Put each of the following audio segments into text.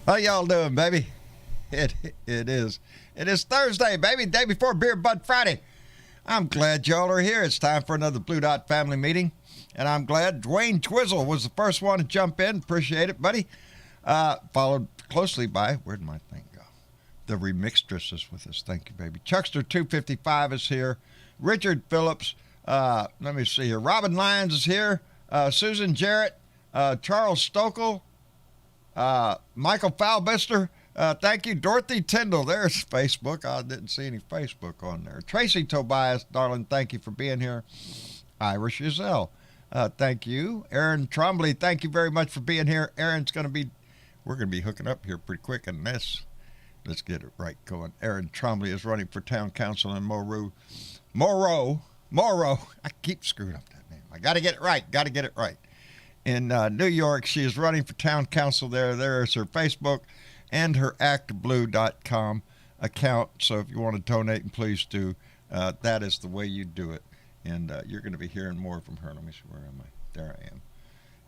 How y'all doing, baby? It is Thursday, baby, day before Beer Bud Friday. I'm glad y'all are here. It's time for another Blue Dot family meeting, and I'm glad Dwayne Twizzle was the first one to jump in. Appreciate it, buddy. Followed closely by, where'd my thing go? The Remixtress is with us. Thank you, baby. Chuckster255 is here. Richard Phillips. Let me see here. Robin Lyons is here. Susan Jarrett. Charles Stokel. Michael Falbister. Thank you. Dorothy Tyndall. There's Facebook. I didn't see any Facebook on there. Tracy Tobias, darling, thank you for being here. Irish Giselle. Thank you. Aaron Trombley, thank you very much for being here. We're going to be hooking up here pretty quick in this. Let's get it right going. Aaron Trombley is running for town council in Morrow. I keep screwing up that name. I got to get it right. In New York, she is running for town council there. There is her Facebook and her actblue.com account. So if you want to donate, and please do, that is the way you do it. And you're going to be hearing more from her. Let me see, where am I? There I am.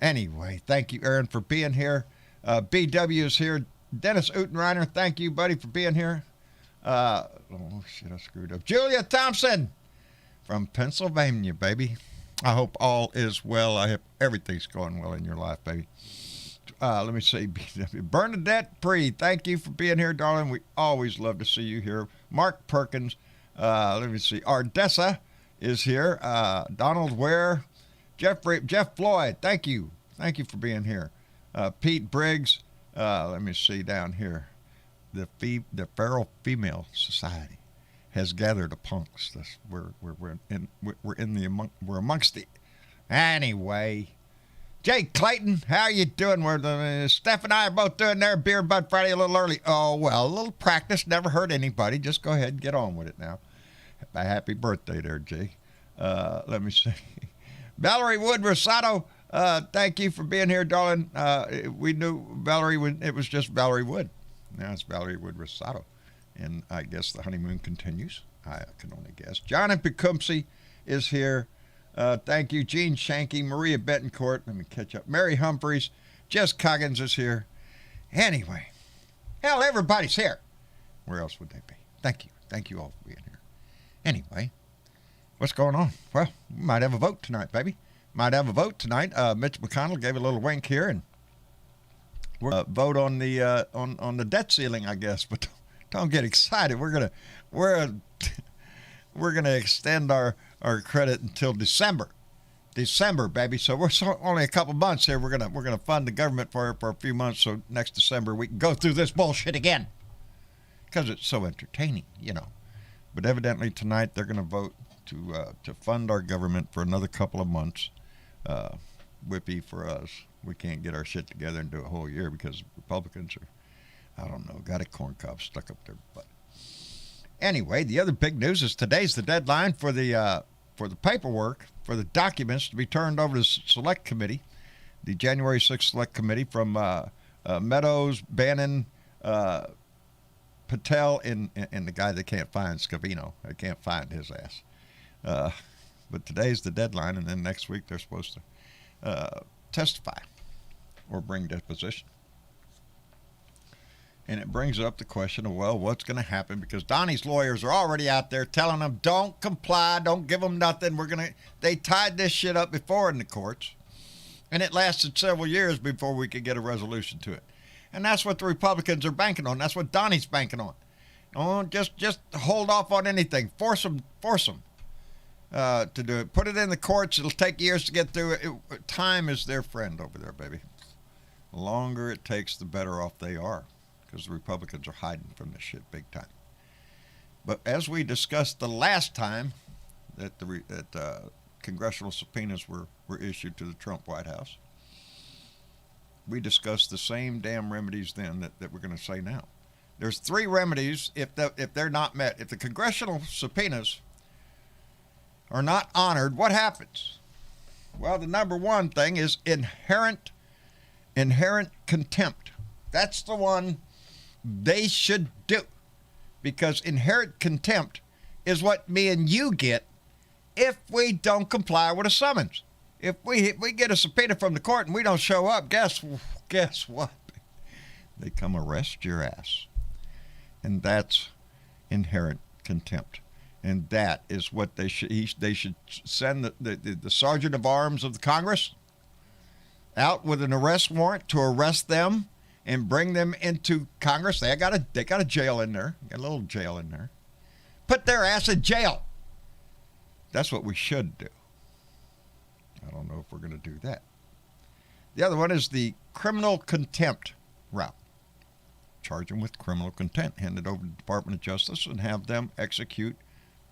Anyway, thank you, Aaron, for being here. BW is here. Dennis Utenreiner, thank you, buddy, for being here. I screwed up. Julia Thompson from Pennsylvania, baby. I hope all is well. I hope everything's going well in your life, baby. Let me see. Bernadette Pree, thank you for being here, darling. We always love to see you here. Mark Perkins. Let me see. Ardessa is here. Donald Ware. Jeff Floyd, thank you. Thank you for being here. Pete Briggs. Let me see down here. The Feral Female Society has gathered amongst us. We're amongst the. Anyway, Jake Clayton, how you doing? Steph and I are both doing their Beer Bud Friday a little early. Oh well, a little practice never hurt anybody. Just go ahead and get on with it now. Happy birthday there, Jake. Let me see. Valerie Wood Rosato. Thank you for being here, darling. We knew Valerie when it was just Valerie Wood. Now it's Valerie Wood Rosato. And I guess the honeymoon continues. I can only guess. John and Pecumsey is here. Thank you. Gene Shanky, Maria Betancourt. Let me catch up. Mary Humphreys. Jess Coggins is here. Anyway. Hell, everybody's here. Where else would they be? Thank you. Thank you all for being here. Anyway. What's going on? Well, we might have a vote tonight, baby. Might have a vote tonight. Mitch McConnell gave a little wink here, and we're vote on the debt ceiling, I guess. But don't get excited. We're gonna extend our credit until December, baby. So we're only a couple months here. We're gonna fund the government for a few months, so next December we can go through this bullshit again, because it's so entertaining, you know. But evidently tonight they're gonna vote to fund our government for another couple of months. Whippy for us. We can't get our shit together and do a whole year because Republicans are, I don't know, got a corn cob stuck up their butt. Anyway, the other big news is today's the deadline for the paperwork, for the documents to be turned over to the Select Committee, the January 6th Select Committee from Meadows, Bannon, Patel, and the guy they can't find, Scavino. I can't find his ass. But today's the deadline, and then next week they're supposed to testify or bring deposition. And it brings up the question of, well, what's going to happen? Because Donnie's lawyers are already out there telling them, don't comply, don't give them nothing. They tied this shit up before in the courts, and it lasted several years before we could get a resolution to it. And that's what the Republicans are banking on. That's what Donnie's banking on. Oh, just hold off on anything. Force them. To do it. Put it in the courts. It'll take years to get through it. Time is their friend over there, baby. The longer it takes, the better off they are, because the Republicans are hiding from this shit big time. But as we discussed the last time that congressional subpoenas were issued to the Trump White House, we discussed the same damn remedies then that we're going to say now. There's 3 remedies if they're not met. If the congressional subpoenas are not honored, what happens? Well, the number one thing is inherent contempt. That's the one they should do, because inherent contempt is what me and you get if we don't comply with a summons. If we get a subpoena from the court and we don't show up, guess what? They come arrest your ass. And that's inherent contempt. And that is what they should send the sergeant of arms of the Congress out with an arrest warrant to arrest them and bring them into Congress. They got a jail in there. Got a little jail in there. Put their ass in jail. That's what we should do. I don't know if we're going to do that. The other one is the criminal contempt route. Charge them with criminal contempt. Hand it over to the Department of Justice and have them execute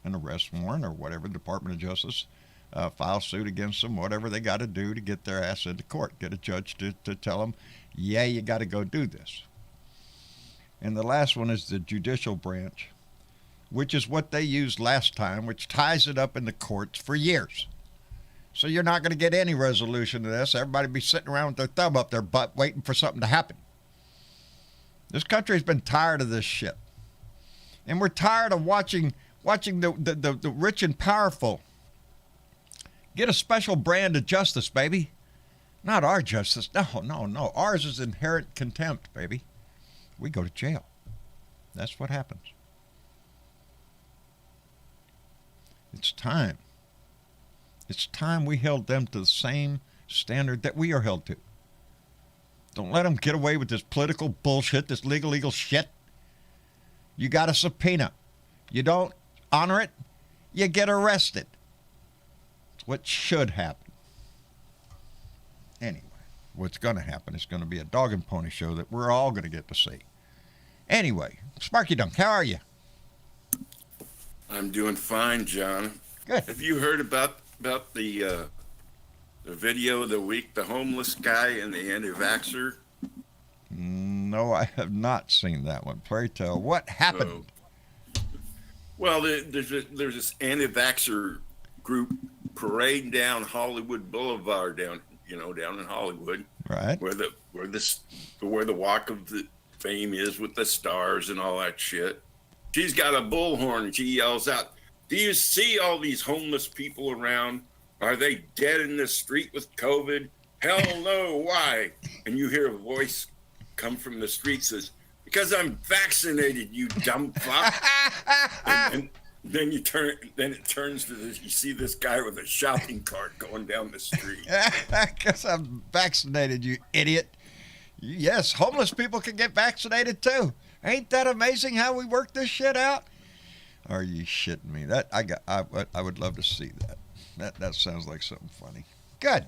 an arrest warrant or whatever the Department of Justice file suit against them, whatever they got to do to get their ass into court. Get a judge to tell them, yeah, you got to go do this. And the last one is the judicial branch, which is what they used last time, which ties it up in the courts for years. So you're not going to get any resolution to this. Everybody be sitting around with their thumb up their butt waiting for something to happen. This country's been tired of this shit. And we're tired of watching the rich and powerful get a special brand of justice, baby. Not our justice. No. Ours is inherent contempt, baby. We go to jail. That's what happens. It's time. It's time we held them to the same standard that we are held to. Don't let them get away with this political bullshit, this legal shit. You got a subpoena. You don't honor it, you get arrested. It's what should happen. Anyway, what's going to happen is going to be a dog and pony show that we're all going to get to see. Anyway, Sparky Dunk, how are you? I'm doing fine, John. Good. Have you heard about the video of the week, the homeless guy and the anti-vaxxer? No, I have not seen that one. Pray tell, what happened? Well, there's this anti-vaxxer group parading down Hollywood Boulevard down in Hollywood, right? Where the Walk of the Fame is with the stars and all that shit. She's got a bullhorn and she yells out, "Do you see all these homeless people around? Are they dead in the street with COVID? Hell no, why?" And you hear a voice come from the street says, "Because I'm vaccinated, you dumb fuck." and then it turns to this, you see this guy with a shopping cart going down the street. Because I'm vaccinated, you idiot. Yes, homeless people can get vaccinated too. Ain't that amazing how we work this shit out? Are you shitting me? I would love to see that. That sounds like something funny. Good.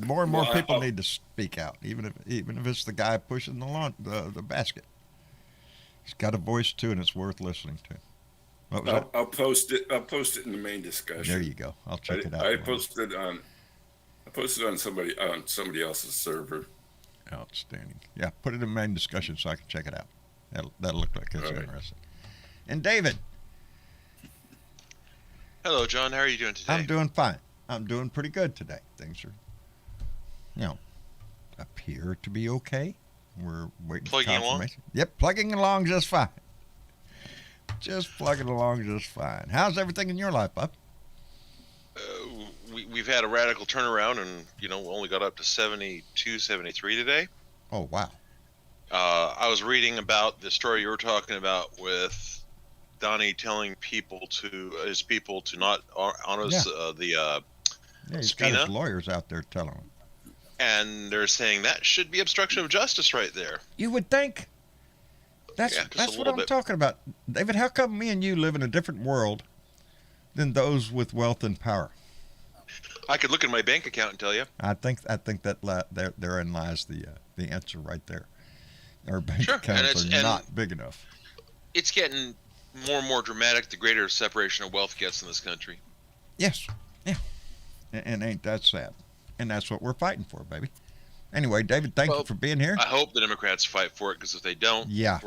More and more people need to speak out, even if it's the guy pushing the basket. He's got a voice too, and it's worth listening to. What was that? I'll post it in the main discussion. There you go. I'll check it out. I posted on somebody else's server. Outstanding. Yeah, put it in main discussion so I can check it out. That'll look like it's interesting. And David. Hello, John. How are you doing today? I'm doing fine. I'm doing pretty good today. Things are, appear to be okay. We're waiting for confirmation. Yep, plugging along just fine. Just plugging along just fine. How's everything in your life, bub? We've had a radical turnaround, and we only got up to 72, 73 today. Oh, wow. I was reading about the story you were talking about with Donnie telling his people to not honor the he's subpoena. got his lawyers out there telling him. And they're saying that should be obstruction of justice right there. You would think. That's what I'm talking about. David, how come me and you live in a different world than those with wealth and power? I could look at my bank account and tell you. I think that therein lies the answer right there. Our bank accounts are not big enough. It's getting more and more dramatic the greater separation of wealth gets in this country. Yes. Yeah. And ain't that sad? And that's what we're fighting for, baby. Anyway, David, thank you for being here. I hope the Democrats fight for it, because if they don't, yeah,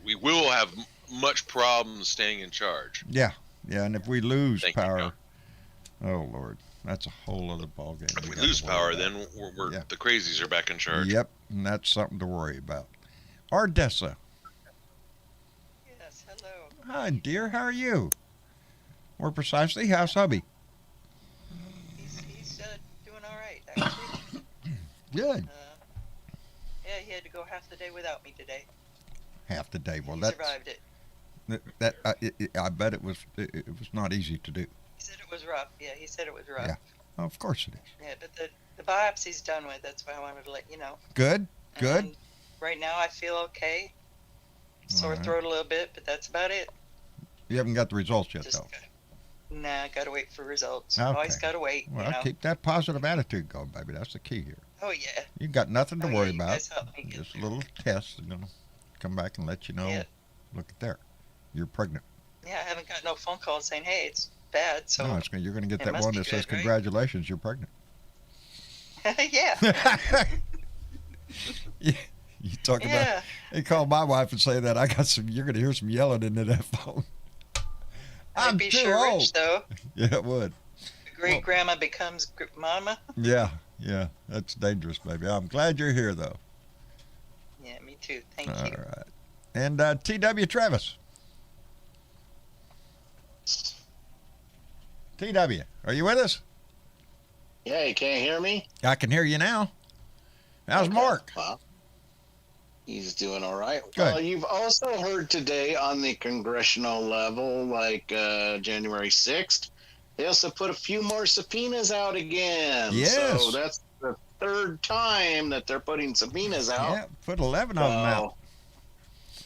we will have much problems staying in charge. Yeah, and if we lose power, oh Lord, that's a whole other ballgame. If we lose power, then the crazies are back in charge. Yep, and that's something to worry about. Ardessa. Yes, hello. Hi, dear. How are you? More precisely, how's hubby? He's doing all right, actually. Good. Yeah, Yeah, he had to go half the day without me today. Half the day. Well, He that's survived it. I bet it was not easy to do. He said it was rough. Yeah, he said it was rough. Yeah. Oh, of course it is. Yeah, but the biopsy's done with. That's why I wanted to let you know. Good. Good. And right now I feel okay. Sore All right. throat a little bit, but that's about it. You haven't got the results yet, Just though. Nah, gotta wait for results. Okay. Always gotta wait. Well, you know? keep that positive attitude going, baby. That's the key here. Oh yeah. You got nothing to Oh, yeah, worry you about. guys helped me get Just a there. little test, and gonna come back and let you know. Yeah. Look at there, you're pregnant. Yeah, I haven't got no phone call saying, hey, it's bad. So No, you're gonna get it that must one be that says, good, right? "Congratulations, you're pregnant." yeah. Yeah. You talk about. Yeah. They call my wife and say that I got some. You're gonna hear some yelling into that phone. I'd I'm be too sure old. rich though. Yeah, it would. Great grandma becomes mama. Yeah, that's dangerous, baby. I'm glad you're here, though. Yeah, me too. Thank All you. right. And T.W. Travis. T.W., are you with us? Yeah, you can't hear me? I can hear you now. How's Okay. Mark? Well, he's doing all right. Good. Well, you've also heard today on the congressional level, like January 6th, they also put a few more subpoenas out again. Yes. So that's the third time that they're putting subpoenas out. Yeah, put 11 of them out.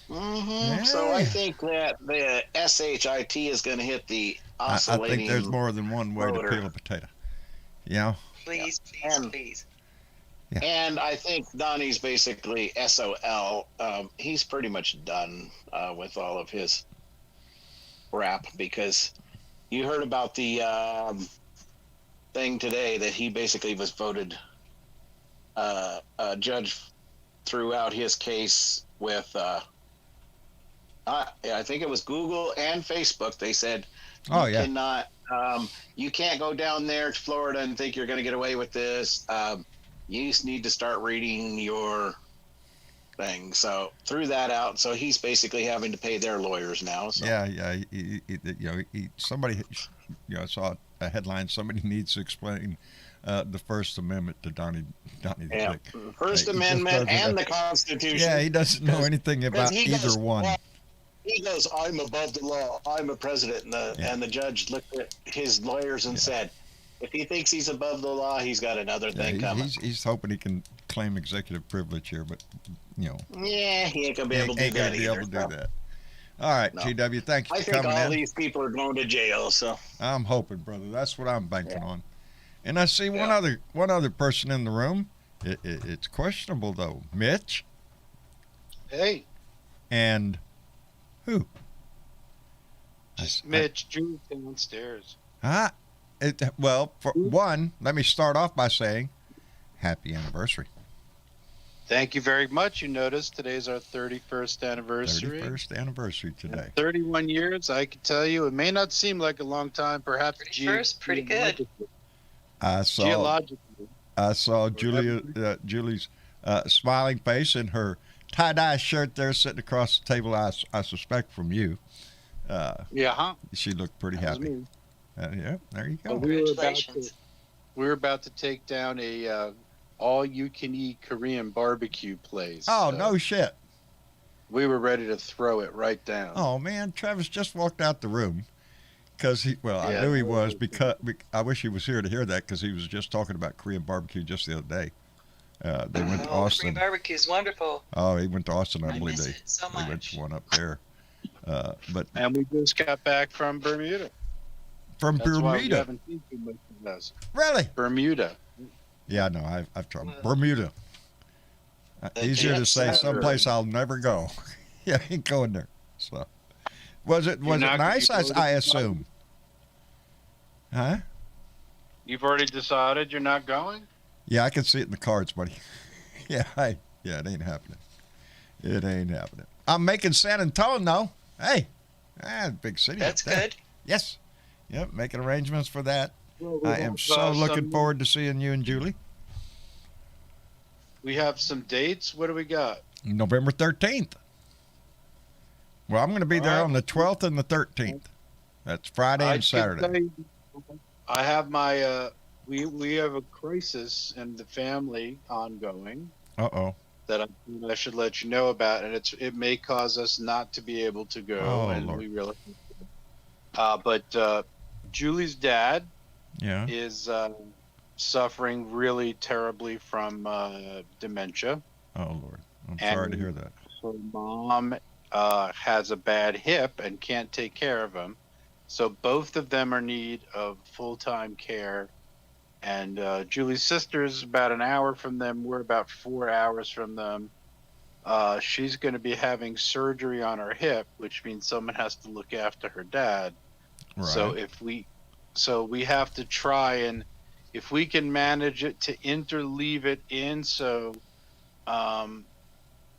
Mm-hmm. So I Yeah. think that the SHIT is going to hit the I oscillating. think there's more than one way motor. to peel a potato. You know? Please, And- please. And I think Donnie's basically SOL. He's pretty much done with all of his rap because you heard about the thing today that he basically was voted. A judge threw out his case with, I think it was Google and Facebook. They said, Oh, you yeah. cannot, you can't go down there to Florida and think you're going to get away with this. You just need to start reading your thing. So threw that out. So he's basically having to pay their lawyers now. So. Yeah. Somebody, I saw a headline. Somebody needs to explain the First Amendment to Donnie Yeah, Dick. First He just Amendment doesn't- and the Constitution. Yeah, he doesn't know anything about he either goes, one. well, he goes, I'm above the law. I'm a president. And Yeah. the judge looked at his lawyers and said, if he thinks he's above the law, he's got another thing Yeah, coming. he's hoping he can claim executive privilege here, but Yeah, he ain't going to be able to do ain't gonna that be either. able to do so. that. All right, No. GW, thank you I for think coming all in. these people are going to jail. So I'm hoping, brother. That's what I'm banking on. And I see one Yeah. other person in the room. It's questionable though. Mitch Hey, and who? Mitch, Drew's downstairs. Well, for one, let me start off by saying happy anniversary. Thank you very much. You noticed today's our 31st anniversary. 31st anniversary today. 31 years, I can tell you, it may not seem like a long time, perhaps 31st, pretty good. I saw Geologically. Julie's smiling face and her tie-dye shirt there sitting across the table, I suspect from you. Yeah, huh? She looked pretty That was happy. me. Yeah, there you Well, go. Congratulations. we were about to take down a all-you-can-eat Korean barbecue place. Oh, so no shit. We were ready to throw it right down. Oh, man, Travis just walked out the room because I Yeah. knew he was because I wish he was here to hear that because he was just talking about Korean barbecue just the other day. They went to Oh, Austin. Korean barbecue is wonderful. Oh, he went to Austin, I I believe miss they it so went much. to one up there. But And we just got back from Bermuda. from That's why we Bermuda, haven't seen too much of us. really? Bermuda. Yeah, no, I've tried Well, Bermuda. Easier to Jets say are- someplace I'll never go. Yeah, I ain't going there. So, was it You're not gonna nice? be voted I for assume. Huh? You've already decided you're not going? Yeah, I can see it in the cards, buddy. Yeah, it ain't happening. It ain't happening. I'm making San Antonio. Hey, big city. That's up there. good. Yes. Yep, making arrangements for that. Well, I am so looking some- forward to seeing you and Julie. We have some dates. What do we got? November 13th. Well, I'm going to be there All right. on the 12th and the 13th. That's Friday I and can Saturday. tell you, I have my we have a crisis in the family ongoing. Uh-oh. that I should let you know about, and it may cause us not to be able to go, Oh, and Lord. we really. But Julie's dad Yeah. is suffering really terribly from dementia, Oh, Lord. I'm and sorry to hear that. her mom has a bad hip and can't take care of him. So both of them are in need of full-time care. And Julie's sister is about an hour from them. We're about 4 hours from them. She's going to be having surgery on her hip, which means someone has to look after her dad. Right. So we have to try, and if we can manage it to interleave it in, so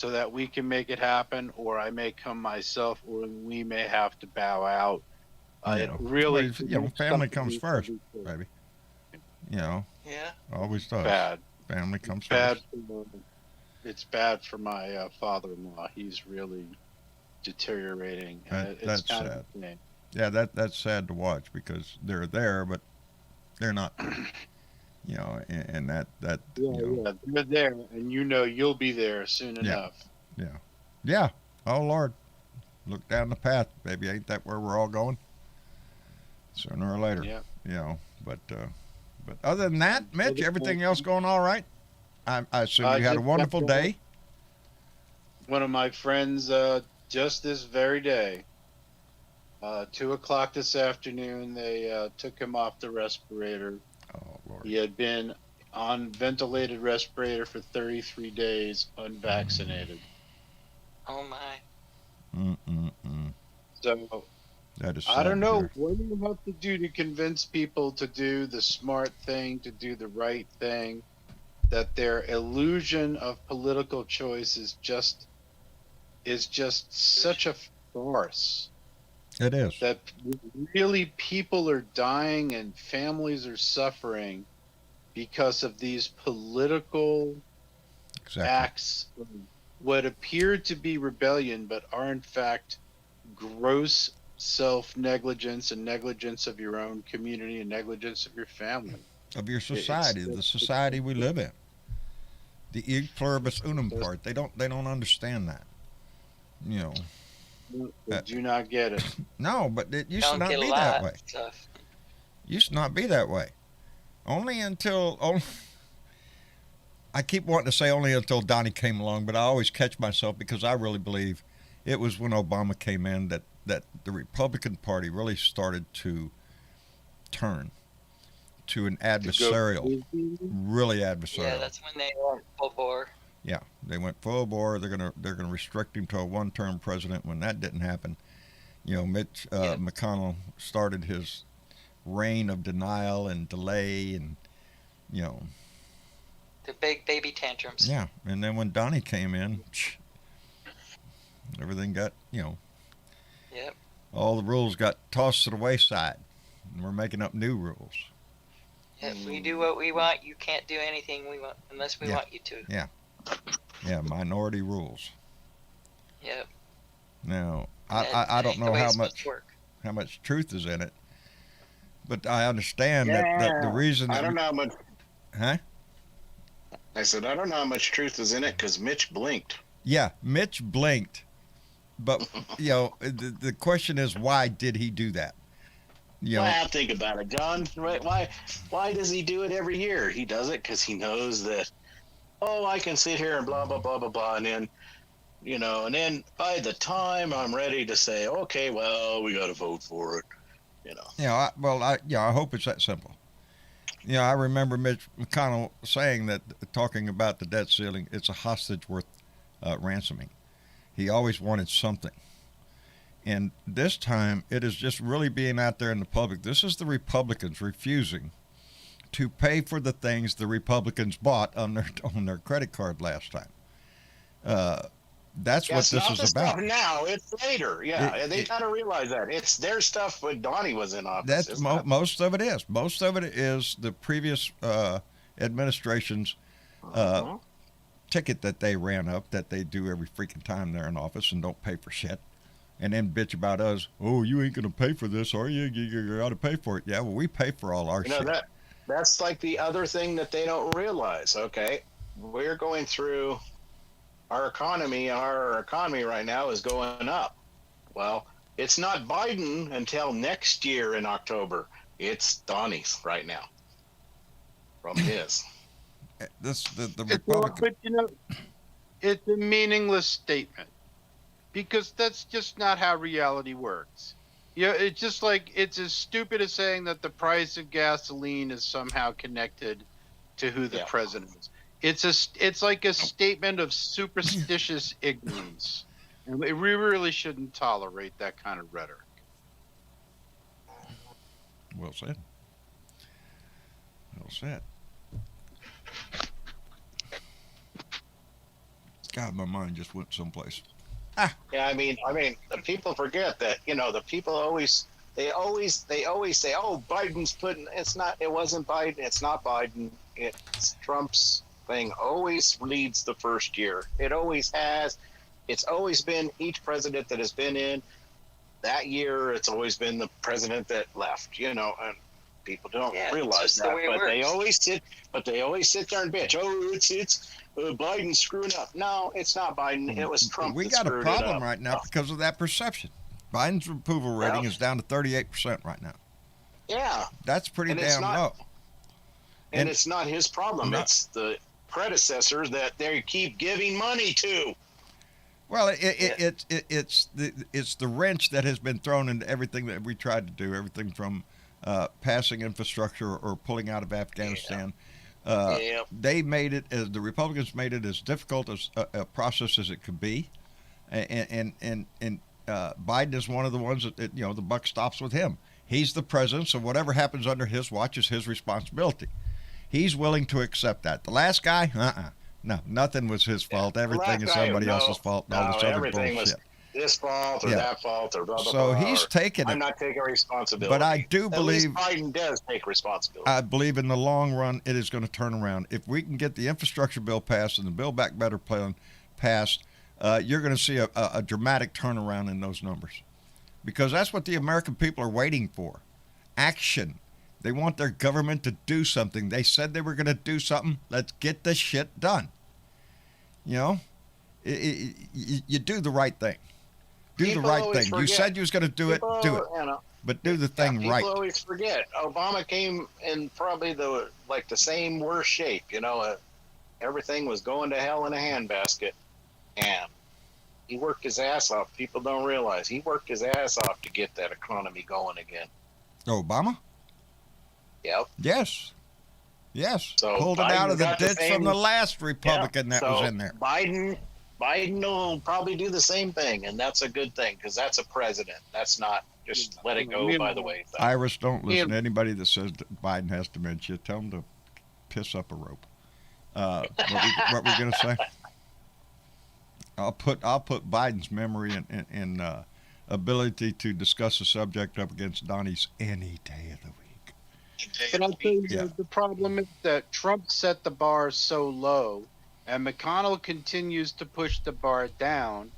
that we can make it happen, or I may come myself, or we may have to bow out. It really, family comes first, baby. Yeah. Always does. bad. Family comes Bad. first. It's bad for my father-in-law. He's really deteriorating. That's It's kind sad. of a shame. Yeah, that's sad to watch because they're there, but they're not. And that Yeah, they're there, and you'll be there soon enough. yeah. Oh Lord, look down the path, baby. Ain't that where we're all going? Sooner or later. Yeah. But other than that, Mitch, everything else going all right? I assume you had a Just wonderful got day. One of my friends, just this very day, 2:00 this afternoon, they took him off the respirator. Oh Lord. He had been on ventilated respirator for 33 days, unvaccinated. Oh my. So That is. I don't sad to know hear. what do you have to do to convince people to do the smart thing, to do the right thing, that their illusion of political choice is just such a farce. It is. That really people are dying and families are suffering because of these political Exactly. acts, what appear to be rebellion, but are in fact gross self-negligence and negligence of your own community and negligence of your family. Of your society, the society we live in. The e pluribus unum part. They don't understand that. They do not get it. No, but it used to Don't not get a be lot that of way. stuff. Used to not be that way. I keep wanting to say only until Donnie came along, but I always catch myself because I really believe it was when Obama came in that the Republican Party really started to turn to an adversarial, really adversarial. Yeah, that's when they went full bore. Yeah, they went full bore. They're gonna restrict him to a one-term president. When that didn't happen, Mitch McConnell started his reign of denial and delay, and The big baby tantrums. yeah. And then when Donnie came in, everything got Yep. all the rules got tossed to the wayside, and we're making up new rules. If we do what we want, you can't do anything we want unless we Yeah. want you to. Yeah, minority rules. Yep. Now, That I don't ain't the know way how it's supposed to much work. truth is in it, but I understand that the reason I that don't know how much. huh? I said I don't know how much truth is in it because Mitch blinked. Yeah, Mitch blinked, but the question is, why did he do that? Well, think about it, John. Why does he do it every year? He does it because he knows that. Oh, I can sit here and blah blah blah blah blah, and then, and then by the time I'm ready to say, okay, well, we got to vote for it, I hope it's that simple. I remember Mitch McConnell saying that, talking about the debt ceiling, it's a hostage worth ransoming. He always wanted something. And this time, it is just really being out there in the public. This is the Republicans refusing to pay for the things the Republicans bought on their credit card last time. That's what this is about. Now it's later. Yeah, they got to realize that it's their stuff when Donnie was in office. That's most of it is. Most of it is the previous administration's ticket that they ran up, that they do every freaking time they're in office and don't pay for shit. And then bitch about us. Oh, you ain't gonna pay for this, are you? You got to pay for it. Yeah, well, we pay for all our shit. That's like the other thing that they don't realize. Okay, we're going through our economy right now is going up. Well, it's not Biden until next year in October. It's Donnie's right now from his. The It's, well, Republican. but you know, it's a meaningless statement because that's just not how reality works. You know, it's just like it's as stupid as saying that the price of gasoline is somehow connected to who the Yeah. president is. It's like a statement of superstitious ignorance, and we really shouldn't tolerate that kind of rhetoric. Well said. Well said. God, my mind just went someplace. Yeah, I mean, the people forget that. You know, the people always say, "Oh, Biden's putting." It wasn't Biden. It's not Biden. It's Trump's thing. Always leads the first year. It always has. It's always been each president that has been in that year. It's always been the president that left. You know, and people don't realize that, but they always sit. But they always sit there and bitch. Oh, it's Biden screwing up. No, it's not Biden. It was Trump. We that got a screwed it problem up. right now because of that perception. Biden's approval rating is down to 38% right now. Yeah, That's pretty And it's damn not- low. and it's not his problem. No. It's the predecessors that they keep giving money to. Well, it's the wrench that has been thrown into everything that we tried to do, everything from passing infrastructure or pulling out of Afghanistan. Yeah. They made it as the Republicans made it as difficult as a process as it could be, and Biden is one of the ones that the buck stops with him. He's the president, so whatever happens under his watch is his responsibility. He's willing to accept that. The last guy, no, nothing was his fault. Everything is somebody else's fault. And all this other everything was bullshit. this fault or that fault or blah blah So blah. he's or, taking I'm it. not taking responsibility. But I do At least believe Biden does take responsibility. I believe in the long run it is going to turn around. If we can get the infrastructure bill passed and the Build Back Better plan passed, you're going to see a dramatic turnaround in those numbers, because that's what the American people are waiting for. Action. They want their government to do something. They said they were going to do something. Let's get the shit done. You know, you do the right thing. Do People the right always thing. You forget. said you was going to do it. Do it. You know, But do the thing people right. always forget. Obama came in probably the same worst shape. You know, everything was going to hell in a handbasket, and he worked his ass off. People don't realize he worked his ass off to get that economy going again. Obama? Yep. Yes. Yes. So Pulled it Biden out of the got the ditch same- from the last Republican that so was in there. Biden will probably do the same thing, and that's a good thing because that's a president. That's not just let it go by the way. Iris, don't listen to anybody that says that Biden has dementia. Tell them to piss up a rope. What were we going to say? I'll put Biden's memory and ability to discuss a subject up against Donnie's any day of the week. But I'll tell you, Yeah. the problem is that Trump set the bar so low, and McConnell continues to push the bar down,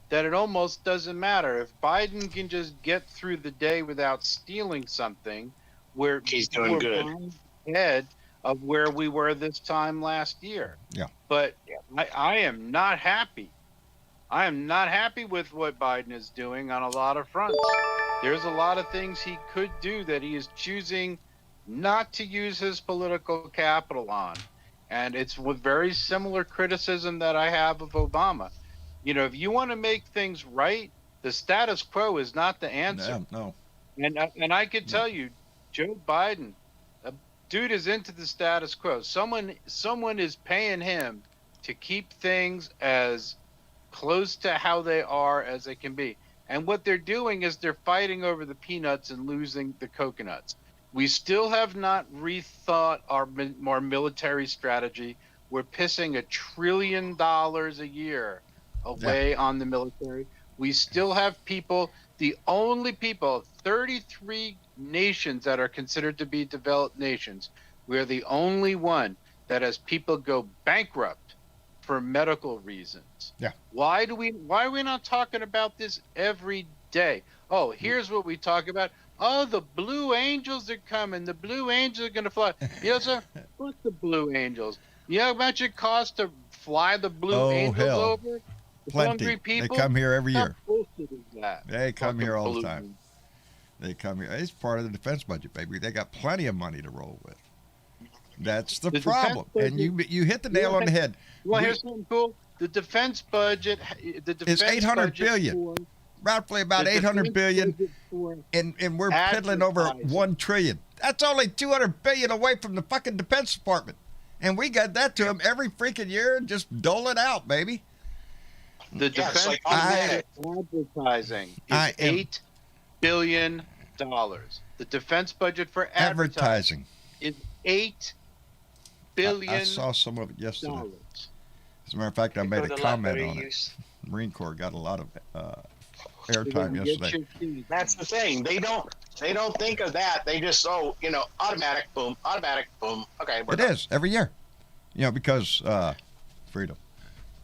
that it almost doesn't matter. If Biden can just get through the day without stealing something, He's doing good. Ahead of where we were this time last year. Yeah. But I am not happy. I am not happy with what Biden is doing on a lot of fronts. There's a lot of things he could do that he is choosing not to use his political capital on. And it's with very similar criticism that I have of Obama. You know, if you want to make things right, the status quo is not the answer. No. And I could tell you, Joe Biden, a dude is into the status quo. Someone is paying him to keep things as close to how they are as they can be. And what they're doing is they're fighting over the peanuts and losing the coconuts. We still have not rethought our more military strategy. We're pissing $1 trillion a year away on the military. We still have people, the only people, 33 nations that are considered to be developed nations. We're the only one that has people go bankrupt for medical reasons. Yeah. Why are we not talking about this every day? Oh, here's what we talk about. Oh, the Blue Angels are coming. The Blue Angels are going to fly. You know, sir, what's the Blue Angels? You know how much it costs to fly the Blue Oh, Angels hell. over? The Plenty. hungry They people? come here every How year. bullshit is that? They come Fucking here all the blue time. moon. They come here. It's part of the defense budget, baby. They got plenty of money to roll with. That's the The problem. defense And you hit the nail on the head. Well, We- here's something cool. The defense budget. The defense 800 budget billion. for- Roughly about the 800 defense billion, budget for and we're piddling over advertising. 1 trillion. That's only 200 billion away from the fucking Defense Department. And we got that to them every freaking year and just dole it out, baby. The Yeah, it's defense like budget for advertising I is am- $8 billion. The defense budget for advertising Advertising. is $8 billion. I saw some of it yesterday. dollars. As a matter of fact, I It made goes a lot comment better on it. use. Marine Corps got a lot of You're airtime gonna get yesterday. your fees. That's the thing. They don't think of that. They just automatic boom. Okay, we're It done. is every year, because freedom.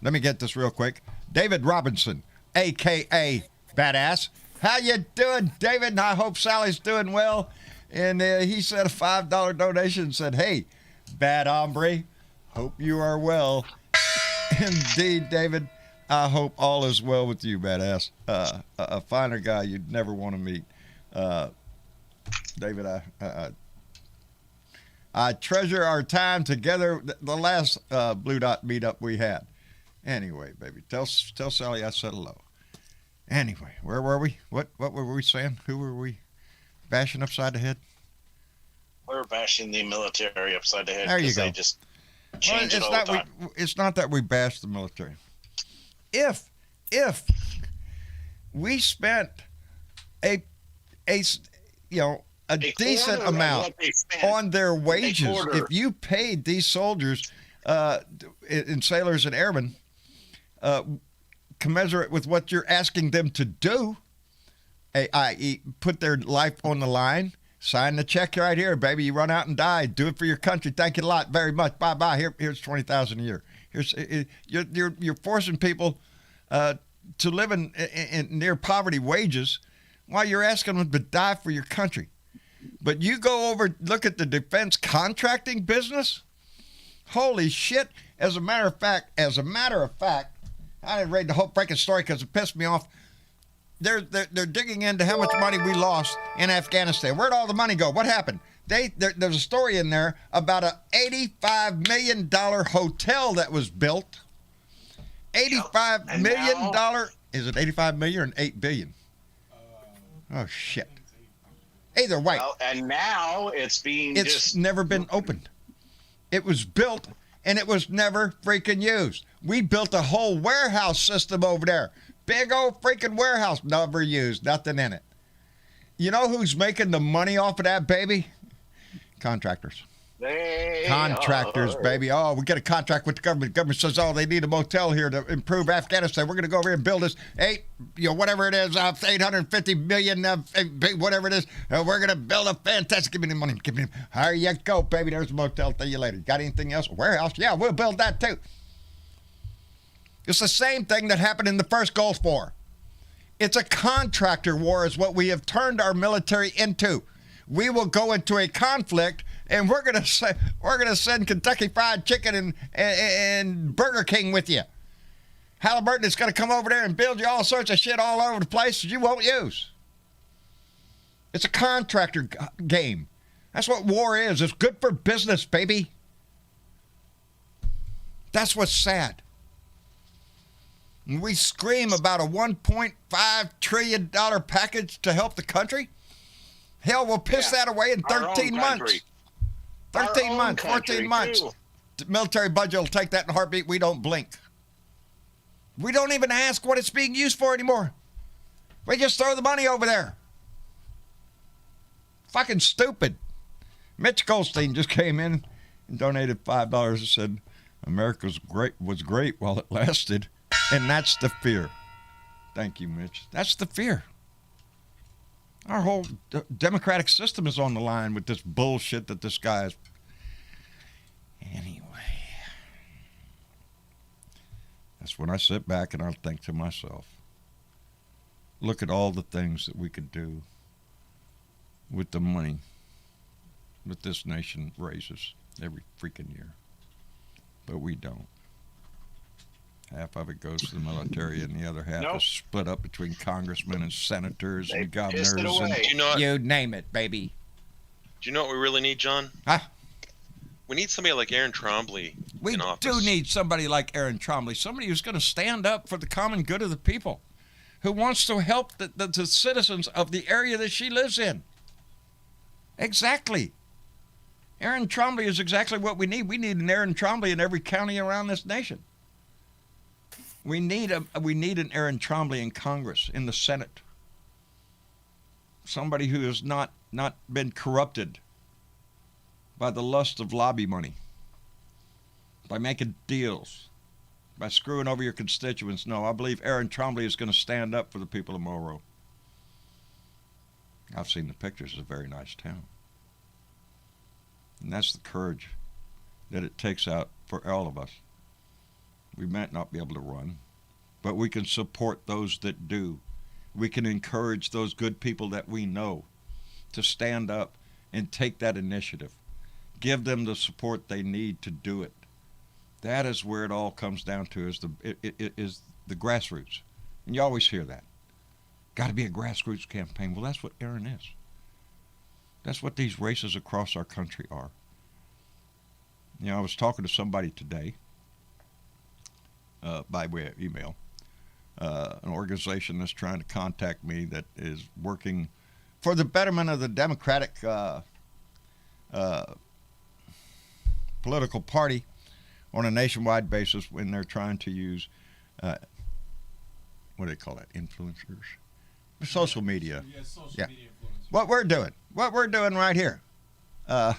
Let me get this real quick. David Robinson, aka Badass. How you doing, David? I hope Sally's doing well. And he said a $5 donation and said, "Hey, bad hombre, hope you are well." Indeed, David. I hope all is well with you, Badass. A finer guy you'd never want to meet. David, I treasure our time together. The last Blue Dot meetup we had. Anyway, baby, tell Sally I said hello. Anyway, where were we? What were we saying? Who were we bashing upside the head? We're bashing the military upside the head. There you 'cause go. They just change it all the time. It's not that we bash the military. If we spent a decent quarter of amount what they spent on their wages, quarter. if you paid these soldiers and sailors and airmen commensurate with what you're asking them to do, i.e. put their life on the line, sign the check right here, baby. You run out and die. Do it for your country. Thank you a lot, very much. Bye bye. Here's $20,000 a year. You're forcing people to live in near poverty wages while you're asking them to die for your country. But you go over, look at the defense contracting business. Holy shit! As a matter of fact, I didn't read the whole freaking story because it pissed me off. They're digging into how much money we lost in Afghanistan. Where'd all the money go? What happened? There's a story in there about a $85 million hotel that was built. $85 million. Is it $85 million or $8 billion? Oh shit. Either way, Well, and now it's never been opened. It was built and it was never freaking used. We built a whole warehouse system over there. Big old freaking warehouse, never used, nothing in it. You know who's making the money off of that, baby? Contractors. Contractors, baby. Oh, we get a contract with the government. The government says, oh, they need a motel here to improve Afghanistan. We're going to go over here and build this whatever it is, 850 million, whatever it is. We're going to build a fantastic. Give me the money. Here you go, baby. There's a motel. See you later. Got anything else? A warehouse? Yeah, we'll build that too. It's the same thing that happened in the first Gulf War. It's a contractor war is what we have turned our military into. We will go into a conflict and we're gonna send Kentucky Fried Chicken and Burger King with you. Halliburton is gonna come over there and build you all sorts of shit all over the place that you won't use. It's a contractor game. That's what war is. It's good for business, baby. That's what's sad. We scream about a $1.5 trillion package to help the country. Hell, we'll piss that away in 13 months. 13 months, 14 months. The military budget will take that in a heartbeat. We don't blink. We don't even ask what it's being used for anymore. We just throw the money over there. Fucking stupid. Mitch Goldstein just came in and donated $5 and said, America was great while it lasted. And that's the fear. Thank you, Mitch. That's the fear. Our whole democratic system is on the line with this bullshit that this guy is. Anyway. That's when I sit back and I think to myself, look at all the things that we could do with the money that this nation raises every freaking year. But we don't. Half of it goes to the military, and the other half Nope. is split up between congressmen and senators They and pissed governors it away. and Do you know? you name it, baby. Do you know what we really need, John? Huh? We need somebody like Aaron Trombley We in do office. need somebody like Aaron Trombley, somebody who's going to stand up for the common good of the people, who wants to help the citizens of the area that she lives in. Exactly. Aaron Trombley is exactly what we need. We need an Aaron Trombley in every county around this nation. We need an Aaron Trombley in Congress, in the Senate. Somebody who has not been corrupted by the lust of lobby money, by making deals, by screwing over your constituents. No, I believe Aaron Trombley is going to stand up for the people of Monroe. I've seen the pictures. It's a very nice town. And that's the courage that it takes out for all of us. We might not be able to run, but we can support those that do. We can encourage those good people that we know to stand up and take that initiative. Give them the support they need to do it. That is where it all comes down to, is the grassroots. And you always hear that. Got to be a grassroots campaign. Well, that's what Aaron is. That's what these races across our country are. You know, I was talking to somebody today by way of email, an organization that's trying to contact me that is working for the betterment of the Democratic political party on a nationwide basis, when they're trying to use, what do they call that, influencers? Social media. Yeah, social Yeah. media influence. What we're doing right here. They're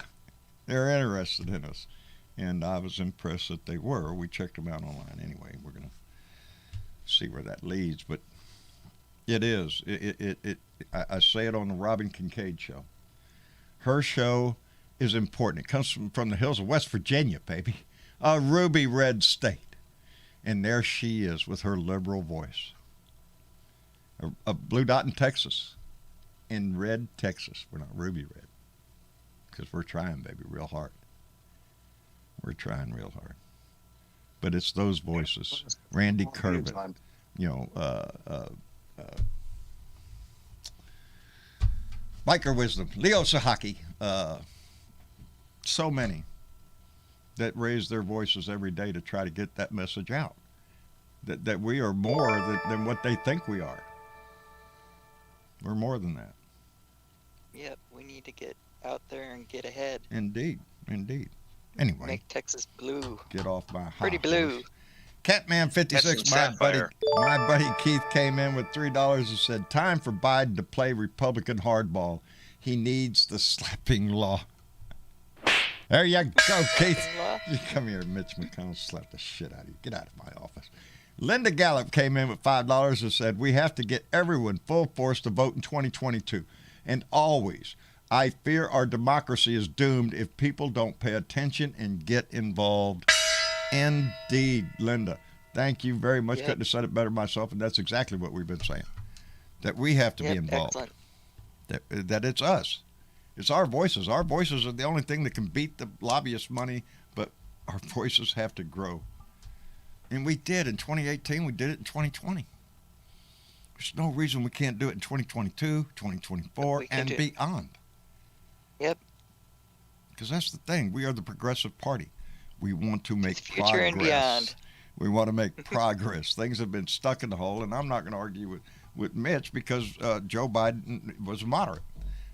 interested in us. And I was impressed that they were. We checked them out online anyway. We're going to see where that leads. But it is. I say it on the Robin Kincaid show. Her show is important. It comes from the hills of West Virginia, baby. A ruby red state. And there she is with her liberal voice. A blue dot in Texas. In red Texas. We're not ruby red. Because we're trying, baby, real hard. We're trying real hard. But it's those voices. Randy Kervin. You know, Biker Wisdom. Leo Sahaki. So many that raise their voices every day to try to get that message out. That we are more than what they think we are. We're more than that. Yep, we need to get out there and get ahead. Indeed. Anyway, Make Texas blue. get off my high Pretty blue. horse. Catman 56, Catch some my buddy Keith came in with $3 and said, time for Biden to play Republican hardball. He needs the slapping law. There you go, Keith. You come here, Mitch McConnell, slap the shit out of you. Get out of my office. Linda Gallup came in with $5 and said, we have to get everyone full force to vote in 2022. And always, I fear our democracy is doomed if people don't pay attention and get involved. Indeed, Linda. Thank you very much. Yep. Couldn't have said it better myself, and that's exactly what we've been saying. That we have to be involved. Excellent. That it's us. It's our voices. Our voices are the only thing that can beat the lobbyist money, but our voices have to grow. And we did in 2018. We did it in 2020. There's no reason we can't do it in 2022, 2024, and do it. beyond. Yep. Because that's the thing. We are the progressive party. We want to make Future progress. and beyond. We want to make progress. Things have been stuck in the hole, and I'm not going to argue with Mitch because Joe Biden was a moderate.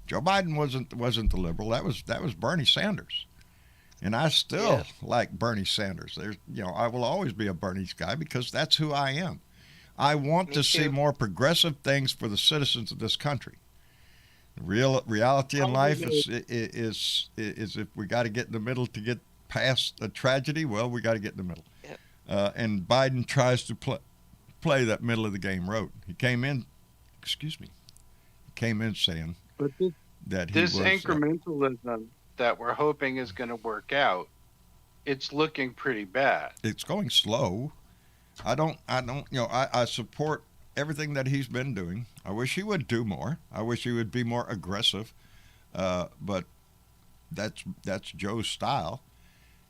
Joe Biden wasn't the liberal. That was Bernie Sanders. And I still like Bernie Sanders. I will always be a Bernie guy because that's who I am. I want to see more progressive things for the citizens of this country. Reality in life is if we got to get in the middle to get past a tragedy, well, we got to get in the middle. Yep. And Biden tries to play that middle of the game road. He came in saying that he this was incrementalism that we're hoping is going to work out, it's looking pretty bad. It's going slow. I support everything that he's been doing. I wish he would do more. I wish he would be more aggressive. But that's Joe's style.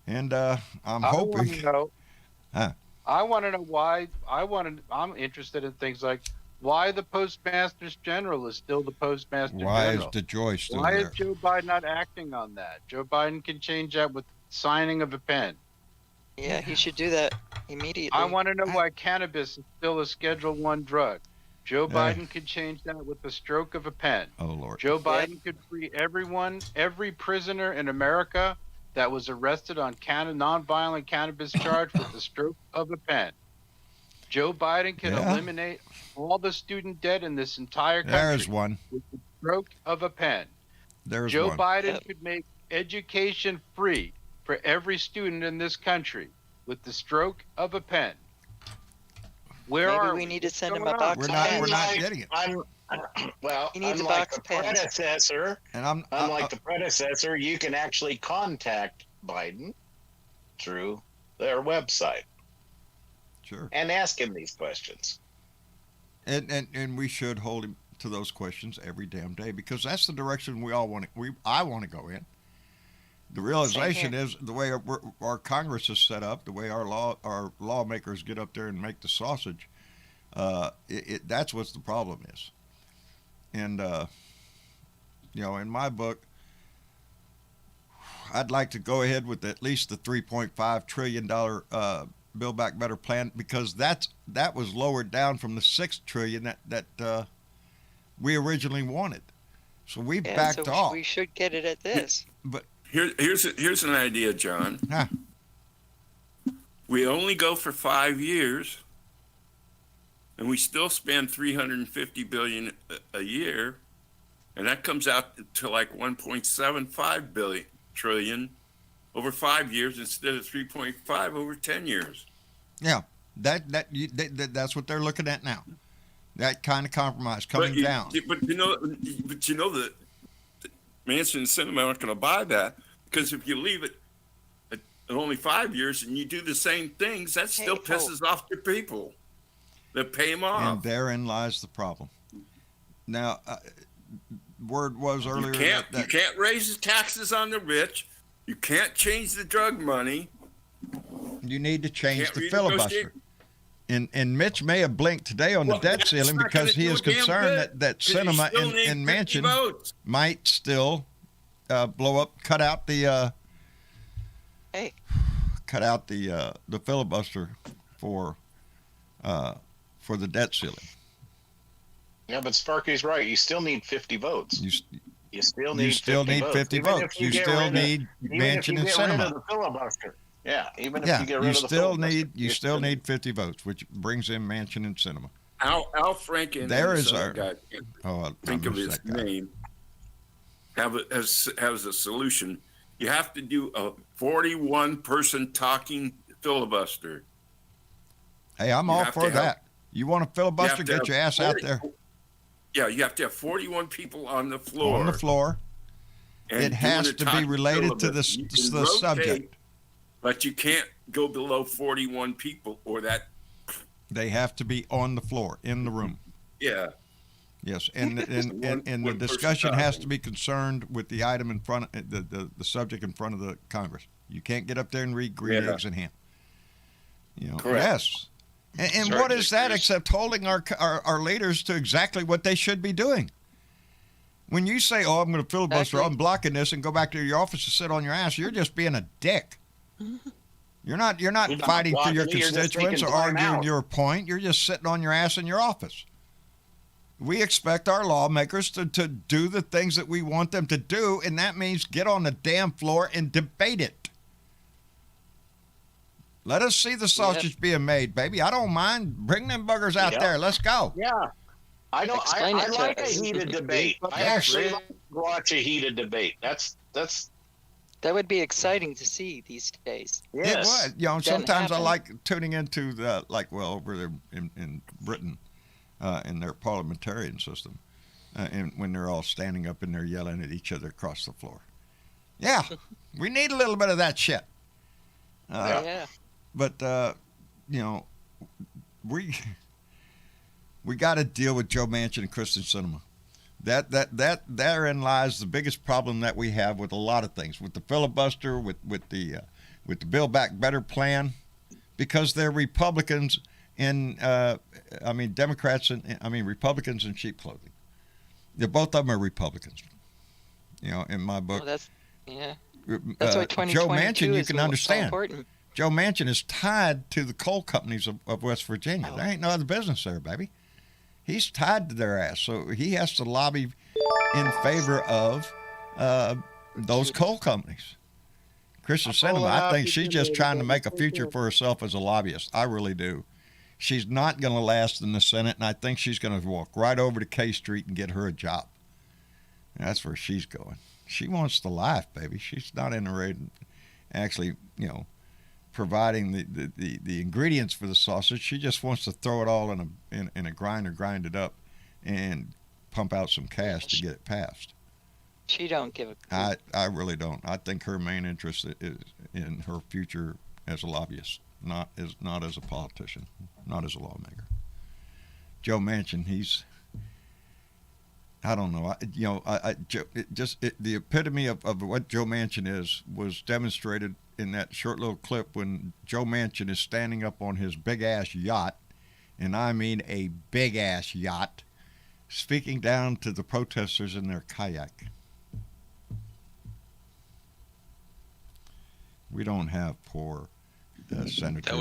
And I'm hoping. I want to know why. I'm interested in things like why the Postmaster General is still the Postmaster Why General. is DeJoy still Why there? is Joe Biden not acting on that? Joe Biden can change that with signing of a pen. Yeah, he should do that immediately. I want to know why cannabis is still a Schedule I drug. Joe Biden could change that with the stroke of a pen. Oh, Lord. Joe Biden could free every prisoner in America that was arrested on nonviolent cannabis charge with the stroke of a pen. Joe Biden can eliminate all the student debt in this entire country. There's one. With the stroke of a pen. There's Joe one. Biden could make education free for every student in this country with the stroke of a pen. Maybe we need to send him a box of pens. We're not getting it. Well, He needs a unlike box the of pens. predecessor, And unlike the predecessor, you can actually contact Biden through their website sure. and ask him these questions. And we should hold him to those questions every damn day, because that's the direction we all want to. I want to go in. The realization is the way our Congress is set up, the way our lawmakers get up there and make the sausage. That's what the problem is. And in my book, I'd like to go ahead with at least the $3.5 trillion Build Back Better plan, because that was lowered down from the $6 trillion that we originally wanted. So we backed off. We should get it at this. But here's an idea, John. Huh. We only go for 5 years, and we still spend $350 billion a year, and that comes out to like 1.75 trillion over 5 years instead of 3.5 over 10 years. Yeah, that's what they're looking at now. That kind of compromise coming down. But you know that Manchin and Sinema aren't going to buy that, because if you leave it at only 5 years and you do the same things, that still pisses off the people that pay them off. And therein lies the problem. Now, word was earlier you can't raise the taxes on the rich. You can't change the drug money. You need to change the filibuster. And Mitch may have blinked today on the debt ceiling because he is concerned that Sinema and Manchin might still cut out the filibuster for the debt ceiling. Yeah, but Sparky's right. You still need 50 votes. You still need 50 votes. You still need Manchin and Sinema. Yeah, even if you get rid of the filibuster. You still need 50 votes, which brings in Manchin and Sinema. Al Franken, there is our guy. Think of his name. Has a solution. You have to do a 41-person talking filibuster. Hey, I'm all for that. You want a filibuster? Get your ass out there. Yeah, you have to have 41 people on the floor. On the floor. It has to be related to the subject. But you can't go below 41 people, or that. They have to be on the floor, in the room. Yeah. Yes, and the discussion has to be concerned with the item in front of the subject in front of the Congress. You can't get up there and read green eggs in ham. Correct. Yes. And what is that except holding our leaders to exactly what they should be doing? When you say, "Oh, I'm going to filibuster, I'm blocking this," and go back to your office and sit on your ass, you're just being a dick. You're not fighting for your constituents or arguing your point. You're just sitting on your ass in your office. We expect our lawmakers to do the things that we want them to do, and that means get on the damn floor and debate it. Let us see the sausage being made, baby. I don't mind. Bring them buggers out there. Let's go. Yeah. I like a heated debate. I actually like to watch a heated debate. That would be exciting to see these days. Yes. It would. Sometimes I like tuning into over there in Britain, in their parliamentarian system, and when they're all standing up and they're yelling at each other across the floor. Yeah, we need a little bit of that shit. But we got to deal with Joe Manchin and Kristen Sinema. That therein lies the biggest problem that we have with a lot of things, with the filibuster, with the Build Back Better plan, because they're Republicans and Democrats and Republicans in sheep clothing. Both of them are Republicans. In my book. Well, that's why 2022 Joe Manchin, you is can so understand. important. Joe Manchin is tied to the coal companies of West Virginia. There ain't no other business there, baby. He's tied to their ass, so he has to lobby in favor of those coal companies. Kristen Sinema, I think she's just trying to make a future for herself as a lobbyist. I really do. She's not going to last in the Senate, and I think she's going to walk right over to K Street and get her a job. That's where she's going. She wants the life, baby. She's not interested in actually, providing the ingredients for the sausage. She just wants to throw it all in a grinder, grind it up, and pump out some cash to get it passed. She don't give a. I really don't. I think her main interest is in her future as a lobbyist, not as a politician, not as a lawmaker. Joe Manchin, he's. I don't know. The epitome of what Joe Manchin was demonstrated in that short little clip when Joe Manchin is standing up on his big-ass yacht, and I mean a big-ass yacht, speaking down to the protesters in their kayak. We don't have poor senators. That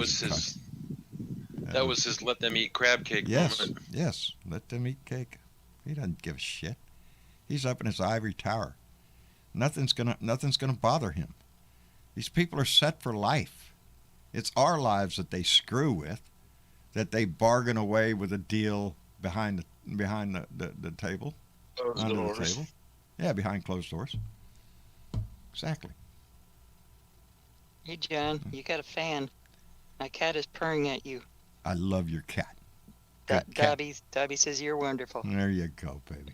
was his let them eat crab cake moment. Yes, let them eat cake. He doesn't give a shit. He's up in his ivory tower. Nothing's gonna bother him. These people are set for life. It's our lives that they screw with, that they bargain away with a deal behind the table, under the table. Yeah, behind closed doors. Exactly. Hey, John, you got a fan. My cat is purring at you. I love your cat. Dobby says you're wonderful. There you go, baby.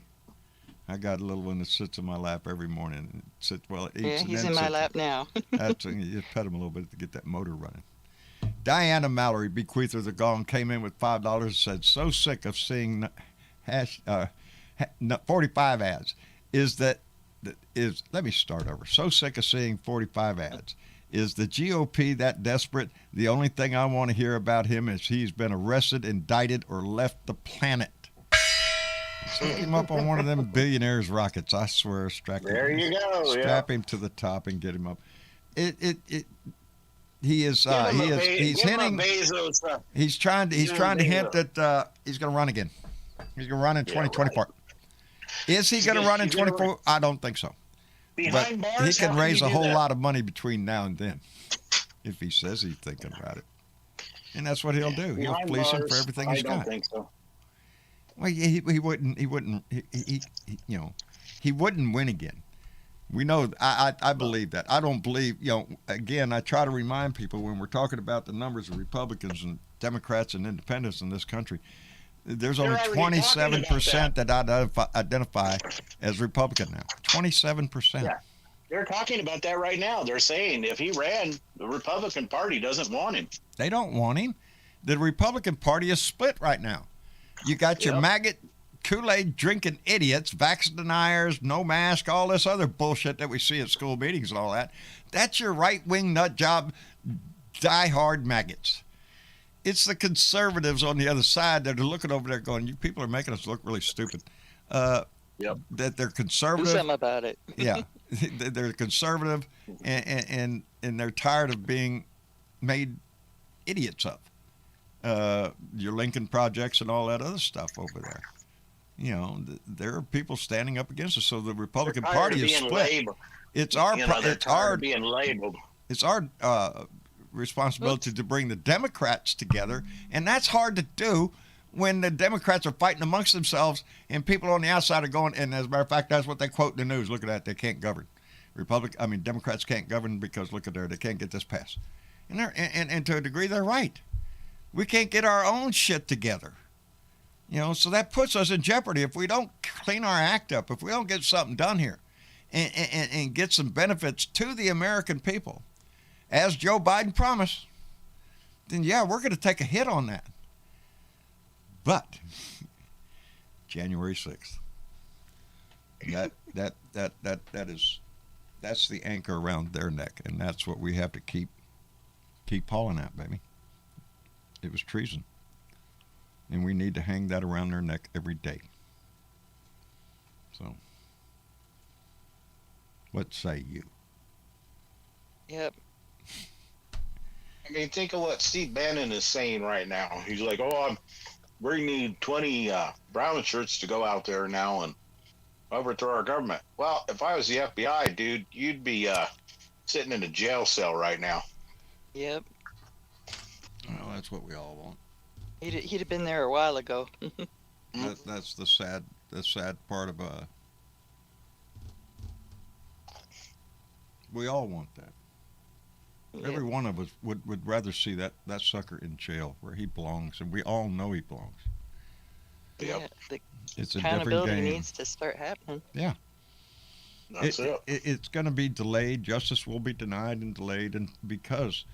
I got a little one that sits in my lap every morning. And eats yeah, he's in my lap now. You just pet him a little bit to get that motor running. Diana Mallory, bequeather of the gong, came in with $5 and said, so sick of seeing 45 ads. Let me start over. So sick of seeing 45 ads. Is the GOP that desperate? The only thing I want to hear about him is he's been arrested, indicted, or left the planet. Stick him up on one of them billionaires' rockets. I swear, strap him to the top and get him up. He's hinting. He's trying to hint that he's going to run again. He's going to run in 2024. Is he going to run in 2024? I don't think so. But he can raise a whole lot of money between now and then if he says he's thinking about it. And that's what he'll do. He'll fleece him for everything he's got. I don't think so. Well, he wouldn't win again. We know, I believe that. I don't believe, again, I try to remind people when we're talking about the numbers of Republicans and Democrats and independents in this country, there's only 27% that identify as Republican now. 27%. Yeah. They're talking about that right now. They're saying if he ran, the Republican Party doesn't want him. They don't want him. The Republican Party is split right now. You got your maggot Kool-Aid drinking idiots, vax deniers, no mask, all this other bullshit that we see at school meetings and all that. That's your right-wing nut job, die-hard maggots. It's the conservatives on the other side that are looking over there going, you people are making us look really stupid. That they're conservative. Do something about it. Yeah. They're conservative and they're tired of being made idiots of. Your Lincoln projects and all that other stuff over there. There are people standing up against us. So the Republican Party is split. Labeled. It's our being labeled. It's our responsibility to bring the Democrats together, and that's hard to do when the Democrats are fighting amongst themselves and people on the outside are going, and as a matter of fact, that's what they quote in the news. Look at that. They can't govern. Democrats can't govern because look at there. They can't get this passed. And to a degree, they're right. We can't get our own shit together. So that puts us in jeopardy if we don't clean our act up, if we don't get something done here and get some benefits to the American people, as Joe Biden promised, then yeah, we're going to take a hit on that. But January 6th, that's the anchor around their neck, and that's what we have to keep hauling at, baby. It was treason. And we need to hang that around their neck every day. So, what say you? Yep. I mean, think of what Steve Bannon is saying right now. He's like, we need 20 brown shirts to go out there now and overthrow our government. Well, if I was the FBI, dude, you'd be sitting in a jail cell right now. Yep. Well, that's what we all want. He'd have been there a while ago. That's the sad part of we all want that. Yep. Every one of us would rather see that sucker in jail where he belongs, and we all know he belongs. Yeah, the It's a different accountability game. needs to start happening. That's it. It's going to be delayed. Justice will be denied and delayed, and because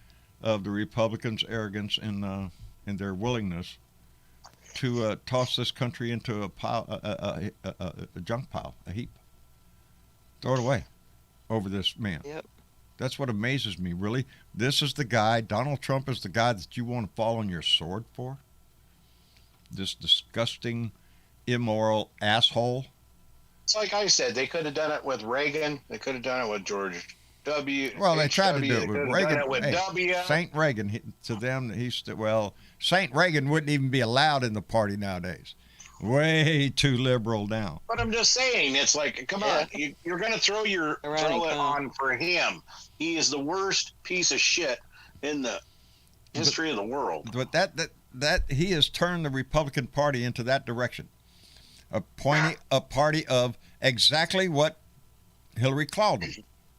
of the Republicans' arrogance and their willingness to toss this country into a pile, a junk pile, a heap, throw it away over this man. Yep. That's what amazes me, really. This is the guy, Donald Trump is the guy that you want to fall on your sword for? This disgusting, immoral asshole? It's like I said, they could have done it with Reagan. They could have done it with George W. Well, they tried to do it with Reagan. Done it with W. Saint Reagan, to them, Saint Reagan wouldn't even be allowed in the party nowadays. Way too liberal now. But I'm just saying, it's like, come on, you're going to throw it on for him. He is the worst piece of shit in the history of the world. But that he has turned the Republican Party into that direction, a party of exactly what Hillary called them,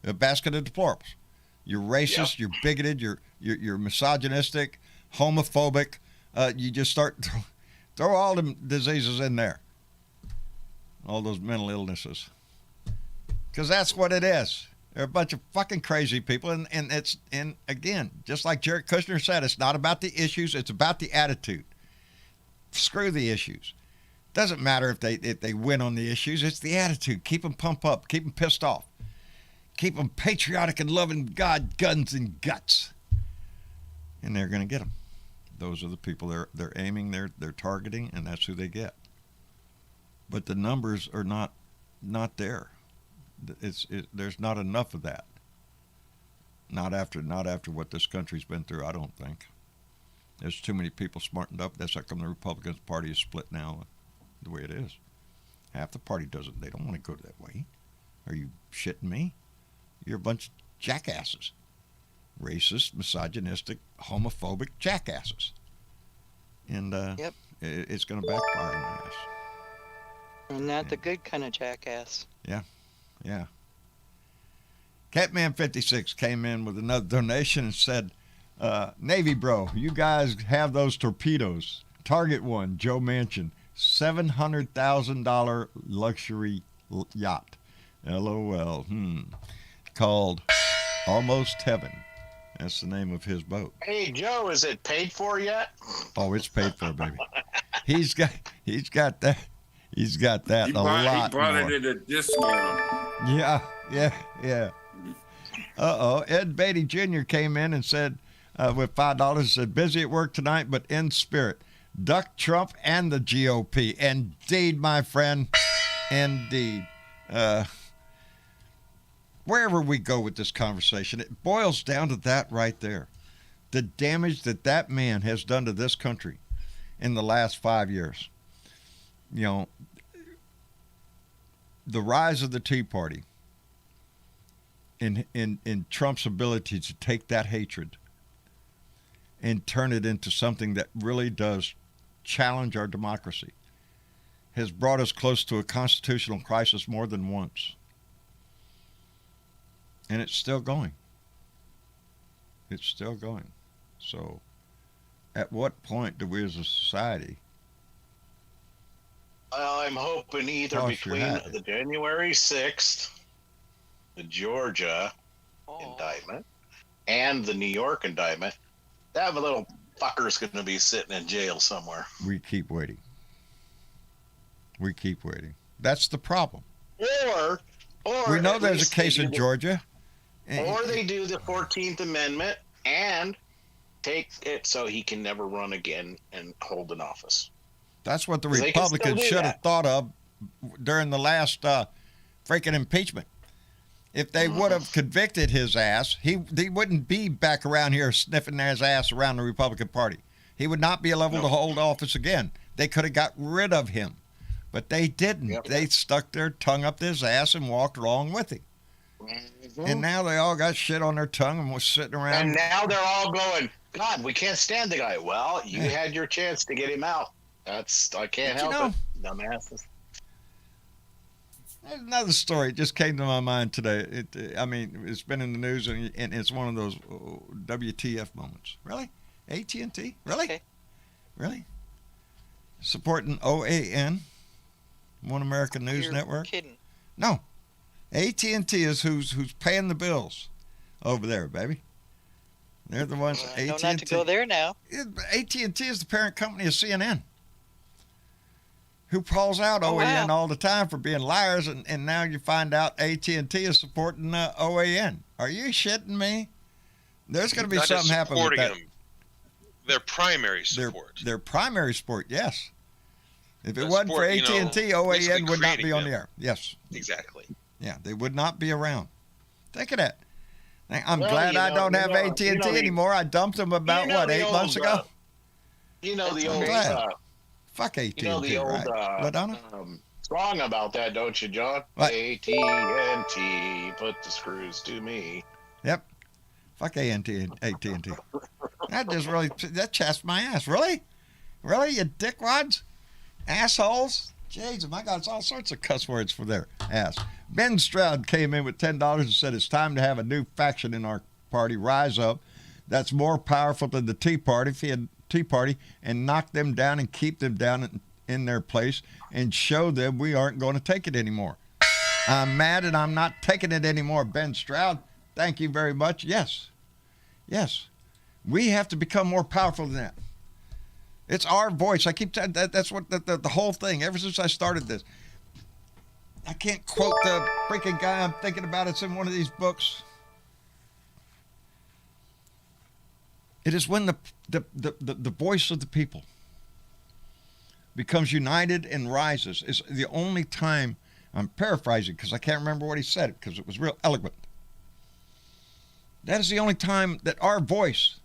a basket of deplorables. You're racist, you're bigoted, you're misogynistic, homophobic. You just start throw all them diseases in there, all those mental illnesses, because that's what it is. They're a bunch of fucking crazy people, and again, just like Jared Kushner said, it's not about the issues, it's about the attitude. Screw the issues. Doesn't matter if they win on the issues, it's the attitude. Keep them pumped up, keep them pissed off, keep them patriotic and loving God, guns and guts, and they're going to get them. Those are the people they're aiming, they're targeting, and that's who they get. But the numbers are not there. There's not enough of that. Not after what this country's been through, I don't think. There's too many people smartened up. That's how come the Republican Party is split now the way it is. Half the party doesn't. They don't want to go that way. Are you shitting me? You're a bunch of jackasses. Racist, misogynistic, homophobic jackasses. And it's going to backfire on us. And not the good kind of jackass. Yeah. Catman56 came in with another donation and said, Navy bro, you guys have those torpedoes. Target one, Joe Manchin, $700,000 luxury yacht. LOL. Called Almost Heaven. That's the name of his boat. Hey Joe, is it paid for yet? Oh, it's paid for, baby. He's got that. He's got that He a lot bought more. it at a discount. Yeah. Ed Beatty Jr. came in and said, with $5, said, busy at work tonight, but in spirit. Duck Trump and the GOP. Indeed, my friend. Indeed. Wherever we go with this conversation, it boils down to that right there. The damage that man has done to this country in the last 5 years. You know, the rise of the Tea Party in Trump's ability to take that hatred and turn it into something that really does challenge our democracy has brought us close to a constitutional crisis more than once. And it's still going. It's still going. So, at what point do we as a society... Well, I'm hoping either between the January 6th, the Georgia indictment, and the New York indictment, that little fucker's going to be sitting in jail somewhere. We keep waiting. That's the problem. Or we know there's a case in Georgia. Or they do the 14th Amendment and take it so he can never run again and hold an office. That's what the 'Cause they can still Republicans do should have that. thought of during the last freaking impeachment. If they would have convicted his ass, he wouldn't be back around here sniffing his ass around the Republican Party. He would not be able to hold office again. They could have got rid of him, but they didn't. Yep. They stuck their tongue up his ass and walked along with him. And now they all got shit on their tongue and was sitting around. And now they're all going, God, we can't stand the guy. Well, you had your chance to get him out. I can't help it. Dumbasses. There's another story. It just came to my mind today. It's been in the news, and it's one of those WTF moments. Really? AT&T? Really? Okay. Really? Supporting OAN, One American News You're Network? kidding. No. AT&T is who's paying the bills over there, baby. They're the ones. I know not to go there now. AT&T is the parent company of CNN, who calls out Oh, OAN wow. all the time for being liars, and now you find out AT&T is supporting OAN. Are you shitting me? There's going to be Not just something happen with supporting that. them, their primary support. Their primary support, yes. If it The wasn't for support, AT&T, basically OAN would not be creating on the them. air. Yes. Exactly. Yeah, they would not be around. Think of that. I'm Well, glad you I know- don't you have know- AT&T you know the- anymore. I dumped them about, You know the 8 old, months ago? You know the I'm old, glad. Fuck AT&T, you know the old right? LaDonna? song about that, don't you, John? What? AT&T, put the screws to me. Yep. Fuck AT&T. That chaps my ass. Really? Really, you dickwads? Assholes? Jesus, my God, it's all sorts of cuss words for their ass. Ben Stroud came in with $10 and said it's time to have a new faction in our party rise up that's more powerful than the Tea Party and knock them down and keep them down in their place and show them we aren't going to take it anymore. I'm mad and I'm not taking it anymore, Ben Stroud. Thank you very much. Yes. Yes. We have to become more powerful than that. It's our voice. I keep telling that's what the whole thing, ever since I started this. I can't quote the freaking guy I'm thinking about. It's in one of these books. It is when the voice of the people becomes united and rises. It's the only time, I'm paraphrasing because I can't remember what he said it because it was real eloquent. That is the only time that our voice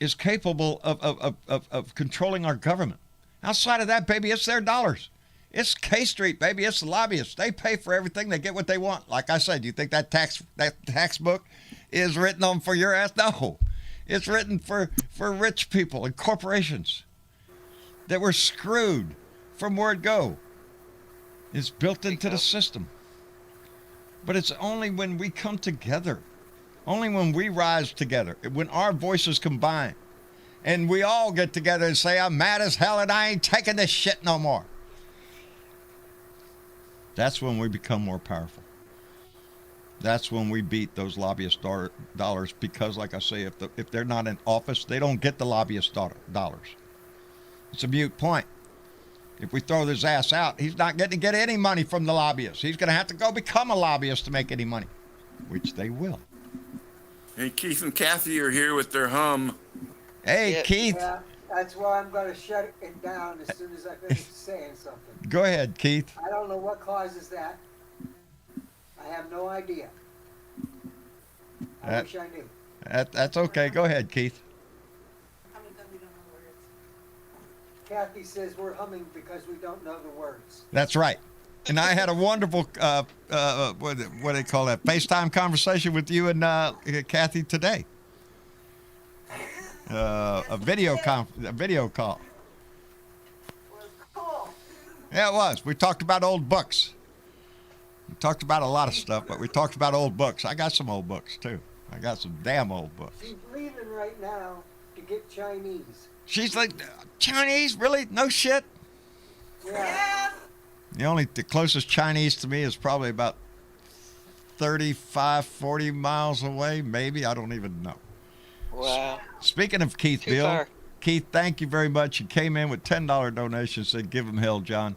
is capable of controlling our government. Outside of that, baby, it's their dollars. It's K Street, baby. It's the lobbyists. They pay for everything. They get what they want. Like I said, you think that tax book is written on for your ass? No. It's written for rich people and corporations that were screwed from where it go. It's built into the system. But it's only when we come together, only when we rise together, when our voices combine, and we all get together and say, I'm mad as hell and I ain't taking this shit no more. That's when we become more powerful. That's when we beat those lobbyist dollars because, like I say, if they're not in office, they don't get the lobbyist dollars. It's a mute point. If we throw his ass out, he's not getting to get any money from the lobbyists. He's going to have to go become a lobbyist to make any money, which they will. Hey, Keith and Kathy are here with their hum. Hey, Yeah. Keith. Yeah, that's why I'm going to shut it down as soon as I finish saying something. Go ahead, Keith. I don't know what causes that. I have no idea. I wish I knew. That's okay. Go ahead, Keith. Kathy says we're humming because we don't know the words. That's right. And I had a wonderful, what do they call that, FaceTime conversation with you and Kathy today. A video call. Yeah, it was. We talked about old books. We talked about a lot of stuff, but we talked about old books. I got some old books, too. I got some damn old books. She's leaving right now to get Chinese. She's like, Chinese? Really? No shit? Yeah. The closest Chinese to me is probably about 35, 40 miles away, maybe. I don't even know. Wow. Speaking of Keith Too Bill, far. Keith, thank you very much. You came in with $10 donations, said give him hell, John.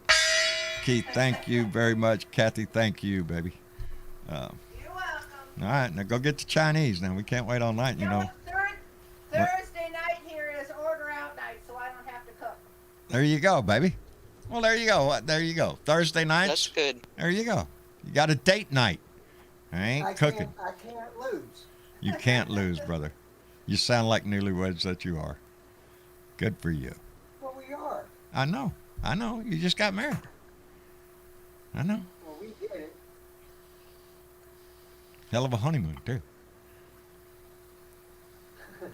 Keith, thank you very much. Kathy, thank you, baby. You're welcome. All right, now go get the Chinese now. We can't wait all night, you know. Thursday night here is order out night, so I don't have to cook. There you go, baby. Well, there you go. There you go. Thursday nights. That's good. There you go. You got a date night. I ain't cooking. I can't lose. You can't lose, brother. You sound like newlyweds that you are. Good for you. Well, we are. I know. I know. You just got married. I know. Well, we did it. Hell of a honeymoon, too.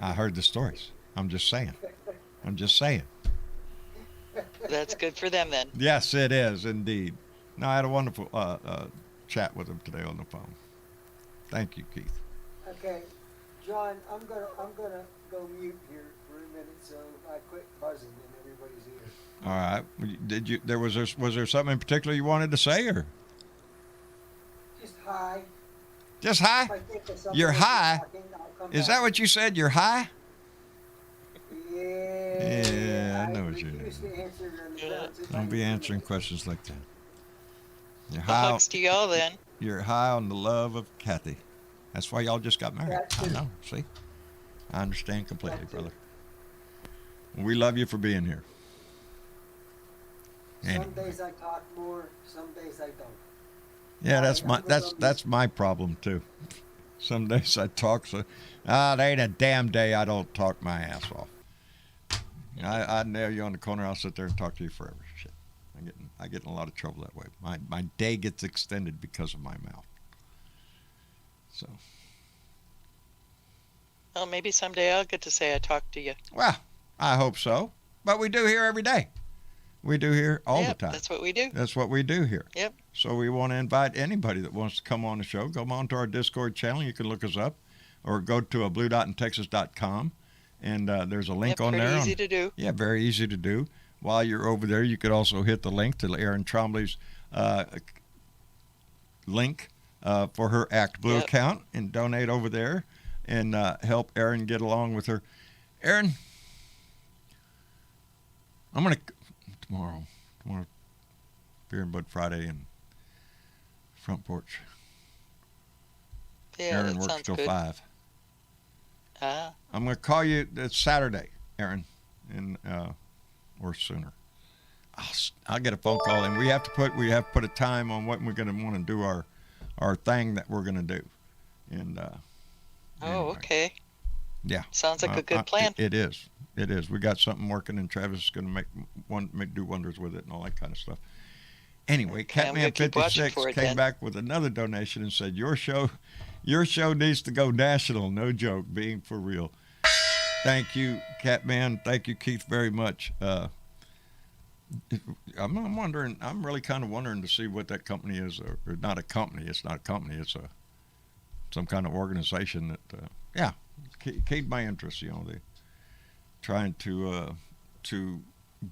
I heard the stories. I'm just saying. I'm just saying. That's good for them then. Yes, it is indeed. No, I had a wonderful chat with him today on the phone. Thank you, Keith. Okay, John, I'm gonna go mute here for a minute so I quit buzzing in everybody's ear. All right. Did you? Was there something in particular you wanted to say, or Just hi. just If hi? I think of something You're as high? talking, I'll come Is back. that what you said? You're high? Yeah. Yeah, I know what you refuse mean. to answer on the Yeah. grounds if I Don't be knew answering it. questions like that. You're high. Hugs to y'all then. You're high on the love of Kathy. That's why y'all just got married. That I too. know. See, I understand completely, That too. brother. We love you for being here. Anyway. Some days I talk more, some days I don't. Yeah, I'm that's my problem too. Some days I talk so. There ain't a damn day I don't talk my ass off. I nail you on the corner. I'll sit there and talk to you forever. Shit, I get in a lot of trouble that way. My day gets extended because of my mouth. So, Well, maybe someday I'll get to say I talked to you. well, I hope so. But we do here every day. We do here all Yep, the time. that's what we do. That's what we do here. Yep. So we want to invite anybody that wants to come on the show. Come on to our Discord channel. You can look us up, or go to bluedotintexas.com, and there's a link Yep, on pretty there. easy to do. Yeah, very easy to do. While you're over there, you could also hit the link to Erin Trombley's link for her Act Blue Yep. account and donate over there and help Erin get along with her. Erin, I'm going to tomorrow Beer and Bud Friday and front porch. Yeah, Erin that works sounds till good. 5. Ah, I'm going to call you. It's Saturday, Erin, and or sooner. I'll get a phone call, and we have to put a time on what we're going to want to do our thing that we're going to do. And anyway. okay. Yeah. Sounds like a good plan. It is. It is. We got something working, and Travis is going to do wonders with it and all that kind of stuff. Anyway, Okay, I'm gonna keep watching Catman56 for it came then. back with another donation and said, Your show needs to go national. No joke, being for real. Thank you, Catman. Thank you, Keith, very much. I'm wondering. I'm really kind of wondering to see what that company is, or not a company. It's not a company. It's some kind of organization that, keyed my interest. You know, they trying to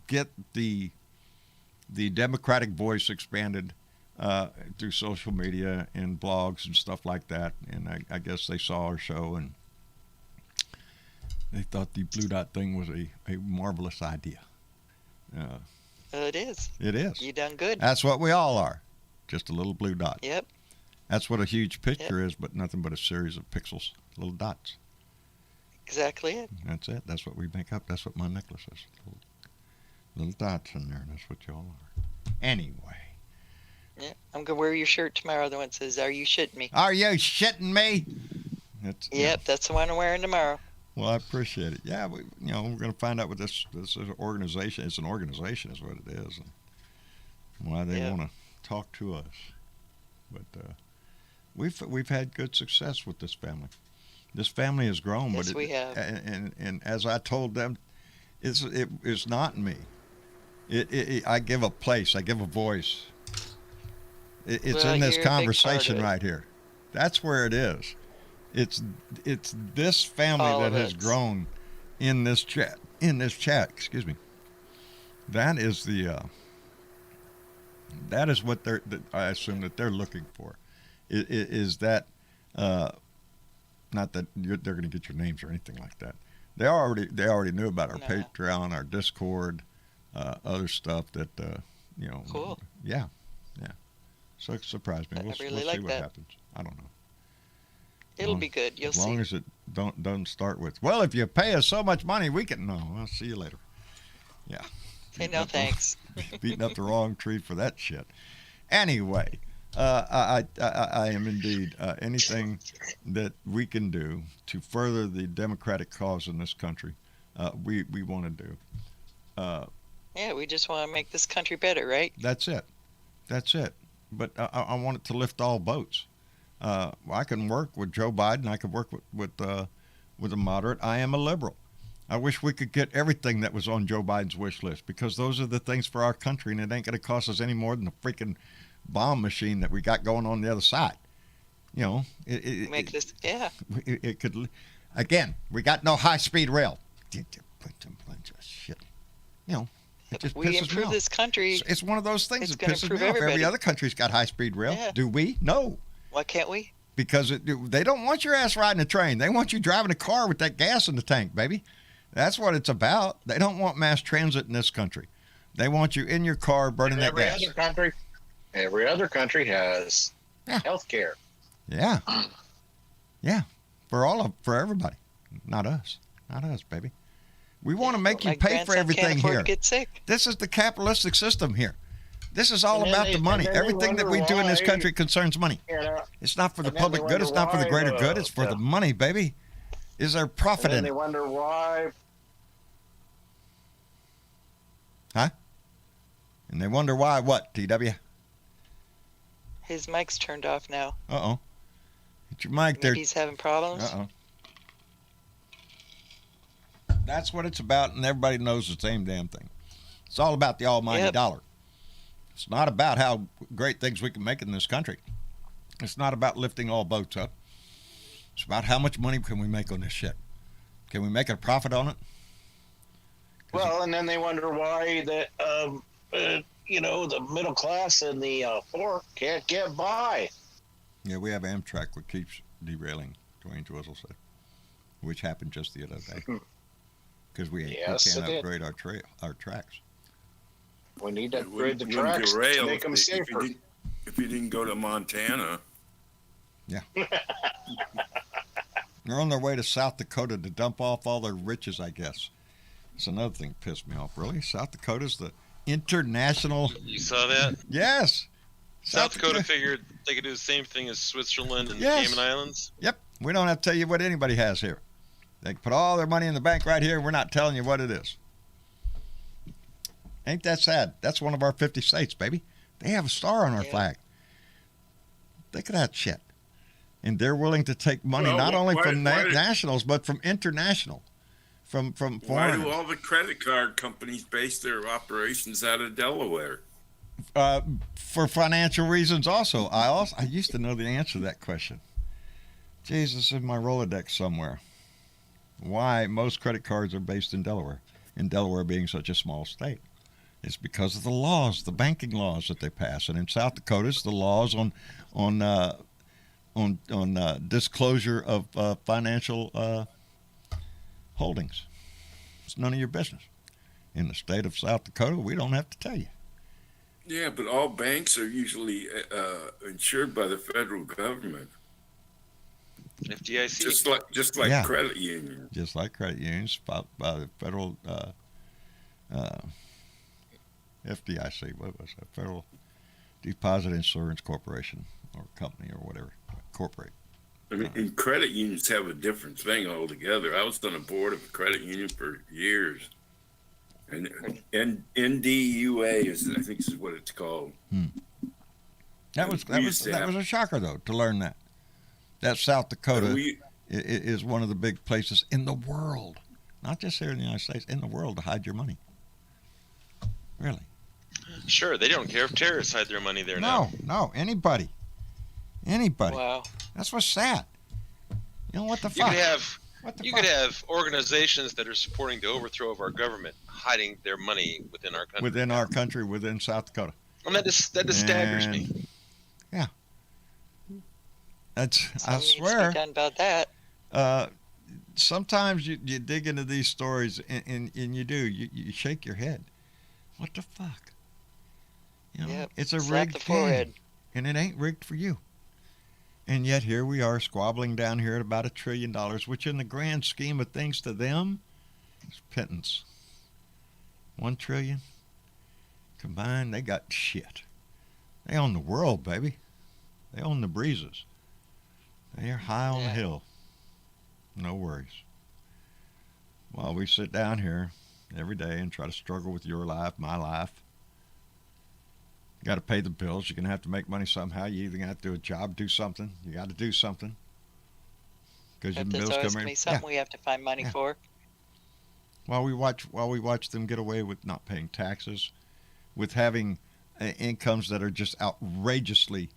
get the Democratic voice expanded through social media and blogs and stuff like that. And I guess they saw our show and they thought the Blue Dot thing was a marvelous idea. It is. It is. You done good. That's what we all are. Just a little blue dot. Yep. That's what a huge picture is, but nothing but a series of pixels, little dots. Exactly it. That's it. That's what we make up. That's what my necklace is. Little dots in there. That's what y'all are. Anyway. Yeah. I'm gonna wear your shirt tomorrow. The one that says, "Are you shitting me?" Are you shitting me? Yep, that's the one I'm wearing tomorrow. Well, I appreciate it. Yeah, we're going to find out what this organization. It's an organization, is what it is, and why they want to talk to us. But we've had good success with this family. This family has grown, Yes, but we have. And as I told them, it's not me. I give a place. I give a voice. It's Well, in this you're a big part of conversation it. right here. That's where it is. It's this family All that of has it. grown in this chat. Excuse me. That is that is what I assume that they're looking for. Is that not that they're going to get your names or anything like that. They already knew about our No. Patreon, our Discord, other stuff that Cool. Yeah. So it surprised me. I We'll really see like what that. happens. I don't know. It'll be good. You'll As long see. as it don't start with, well, if you pay us so much money, we can. No, I'll see you later. Yeah. Say no thanks. Beating up the wrong tree for that shit. Anyway, I am indeed anything that we can do to further the democratic cause in this country. We want to do. Yeah, we just want to make this country better, right? That's it. But I want it to lift all boats. I can work with Joe Biden. I can work with a moderate. I am a liberal. I wish we could get everything that was on Joe Biden's wish list, because those are the things for our country, and it ain't going to cost us any more than the freaking bomb machine that we got going on the other side. You know, it could. Again, we got no high-speed rail. Bunch of shit. You know, it just we pisses me improve off. this country. It's one of those things It's that gonna pisses improve me off. Every everybody. other country's got high-speed rail. Yeah. Do we? No. Why can't we? Because they don't want your ass riding a train. They want you driving a car with that gas in the tank, baby. That's what it's about. They don't want mass transit in this country. They want you in your car burning that gas. Every other country has health care. Yeah. Yeah. For everybody. Not us, baby. We want to make you My pay for grandson everything can't afford here. to get sick. This is the capitalistic system here. This is all And then about they- the money. and then they Everything that we wonder do in this why- country concerns money. You know, It's not for the And then they public good. It's wonder not for the why greater the- good. It's for the money, baby. Is there profit and then in they it? wonder why. And they wonder why what, TW? His mic's turned off now. Uh-oh. Get your mic there. Maybe he's having problems. Uh-oh. That's what it's about, and everybody knows the same damn thing. It's all about the almighty dollar. It's not about how great things we can make in this country. It's not about lifting all boats up. It's about how much money can we make on this shit. Can we make a profit on it? Well, and then they wonder why the middle class and the poor can't get by. Yeah, we have Amtrak, which keeps derailing, Dwayne Twizzle said, which happened just the other day. Because we Yes, can't it did. upgrade our tracks. We need to It upgrade the wouldn't tracks to derail make them if you safer. if you didn't go to Montana. They're on their way to South Dakota to dump off all their riches, I guess. It's another thing that pissed me off. Really? South Dakota's the international... You saw that? Yes. South Dakota figured they could do the same thing as Switzerland and Yes. the Cayman Islands. Yep. We don't have to tell you what anybody has here. They can put all their money in the bank right here, and we're not telling you what it is. Ain't that sad? That's one of our 50 states, baby. They have a star on our flag. Think of that shit. And they're willing to take money Well, not only why- from why did- nationals, but from international, from Why foreigners. do all the credit card companies base their operations out of Delaware? For financial reasons also. I used to know the answer to that question. Jesus, in my Rolodex somewhere. Why most credit cards are based in Delaware being such a small state. It's because of the laws, the banking laws that they pass. And in South Dakota, it's the laws on disclosure of financial holdings. It's none of your business. In the state of South Dakota, we don't have to tell you. Yeah, but all banks are usually insured by the federal government, FDIC. just like Yeah. credit unions. Just like credit unions, by the federal FDIC, what was that? Federal Deposit Insurance Corporation or company or whatever, corporate. I mean, and credit unions have a different thing altogether. I was on a board of a credit union for years, and NDUA is, I think, is what it's called. That was We used to have- a shocker though to learn that. That South Dakota We- is one of the big places in the world, not just here in the United States, in the world to hide your money. Really? Sure, they don't care if terrorists hide their money there now. No, anybody. Wow. That's what's sad. You know what the You fuck? could have What the you fuck? could have organizations that are supporting the overthrow of our government hiding their money within our country. Within our country, within South Dakota. And that just staggers me. And- Yeah. That's, I Something needs to be swear, done about that. sometimes you dig into these stories and you do. You shake your head. What the fuck? You know, Yep. it's a Slap rigged the forehead. game, and it ain't rigged for you. And yet here we are squabbling down here at about $1 trillion, which in the grand scheme of things to them is pittance. 1 trillion combined, they got shit. They own the world, baby. They own the breezes. They're high on the hill. No worries. While we sit down here every day and try to struggle with your life, my life. You got to pay the bills. You're going to have to make money somehow. You either have to do a job, do something. You got to do something. Because your bills come in. Something we have to find money for. While we watch them get away with not paying taxes, with having incomes that are just outrageously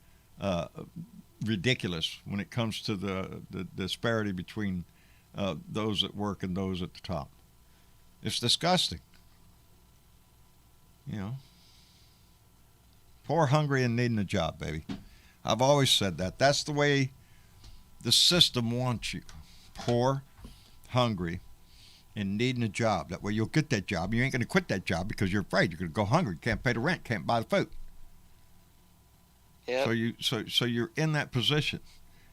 ridiculous when it comes to the disparity between those that work and those at the top. It's disgusting. You know, poor, hungry, and needing a job, baby. I've always said that. That's the way the system wants you. Poor, hungry, and needing a job. That way you'll get that job. You ain't going to quit that job because you're afraid. You're going to go hungry. Can't pay the rent. Can't buy the food. Yep. So you're in that position,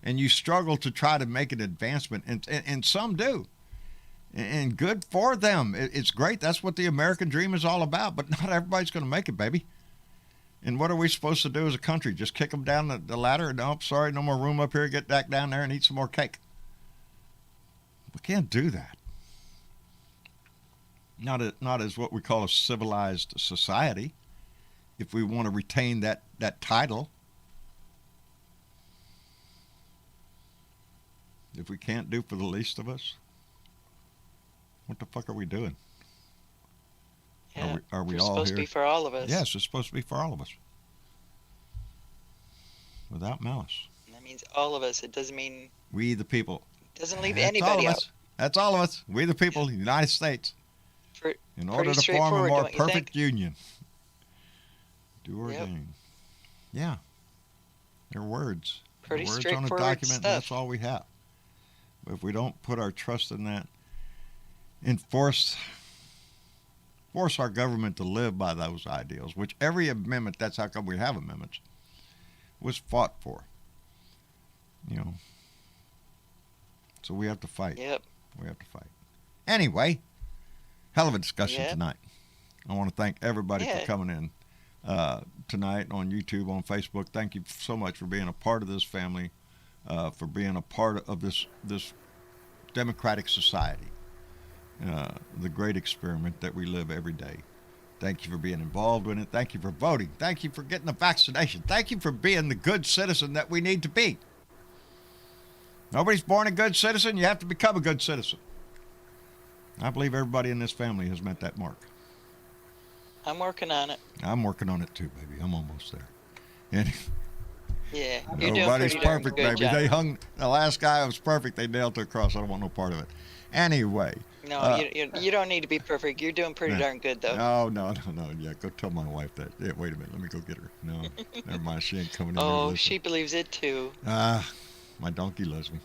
and you struggle to try to make an advancement, and some do, and good for them. It's great. That's what the American dream is all about. But not everybody's going to make it, baby. And what are we supposed to do as a country? Just kick them down the ladder? And oh, sorry, no more room up here. Get back down there and eat some more cake. We can't do that. Not as what we call a civilized society. If we want to retain that title. If we can't do for the least of us, what the fuck are we doing? Yeah. Are we it's all supposed here? To be for all of us. Yes, it's supposed to be for all of us. Without malice. That means all of us. It doesn't mean... We the people. It doesn't leave That's anybody out. That's all of us. We the people, the United States. In order to form a more perfect union. Do ordain. Yeah. They're words. Pretty words straightforward on a document, stuff. that's all we have. But if we don't put our trust in that and force our government to live by those ideals, which every amendment, that's how come we have amendments, was fought for. You know. So we have to fight. Yep. We have to fight. Anyway, hell of a discussion tonight. I want to thank everybody for coming in tonight on YouTube, on Facebook. Thank you so much for being a part of this family, for being a part of this democratic society, the great experiment that we live every day. Thank you for being involved in it. Thank you for voting. Thank you for getting the vaccination. Thank you for being the good citizen that we need to be. Nobody's born a good citizen. You have to become a good citizen. I believe everybody in this family has met that mark. I'm working on it. I'm working on it too, baby. I'm almost there. And yeah, you're nobody's doing pretty perfect, good baby. job. They hung the last guy was perfect. They nailed it across. I don't want no part of it. Anyway. No, you don't need to be perfect. You're doing pretty darn good, though. No. Yeah, go tell my wife that. Yeah, wait a minute. Let me go get her. No, never mind. She ain't coming in. Oh, she believes it too. My donkey loves me.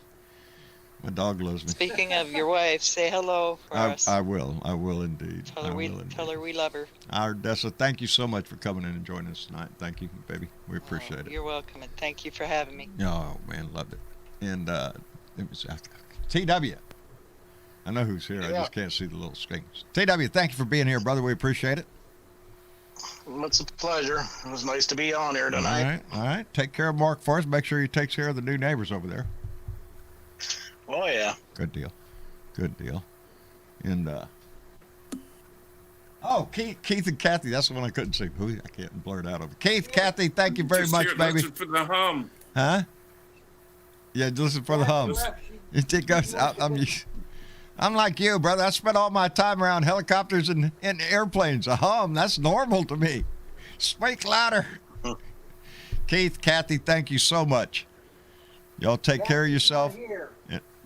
My dog loves me. Speaking of your wife, say hello for us. I will. I will indeed. Tell her we love her. Our Dessa, thank you so much for coming in and joining us tonight. Thank you, baby. We appreciate it. You're welcome, and thank you for having me. Oh, man, loved it. And it was TW. I know who's here. I just can't see the little screens. TW, thank you for being here, brother. We appreciate it. It's a pleasure. It was nice to be on here tonight. All right. Take care of Mark for us. Make sure he takes care of the new neighbors over there. Oh, yeah. Good deal. And, Keith and Kathy. That's the one I couldn't see. I can't blur it out of it. Keith, Kathy, thank you very much, baby. Listen for the hum. Huh? Yeah, listen for the hums. It goes. I'm like you, brother. I spent all my time around helicopters and airplanes. A hum, that's normal to me. Speak louder. Keith, Kathy, thank you so much. Y'all take care of yourself.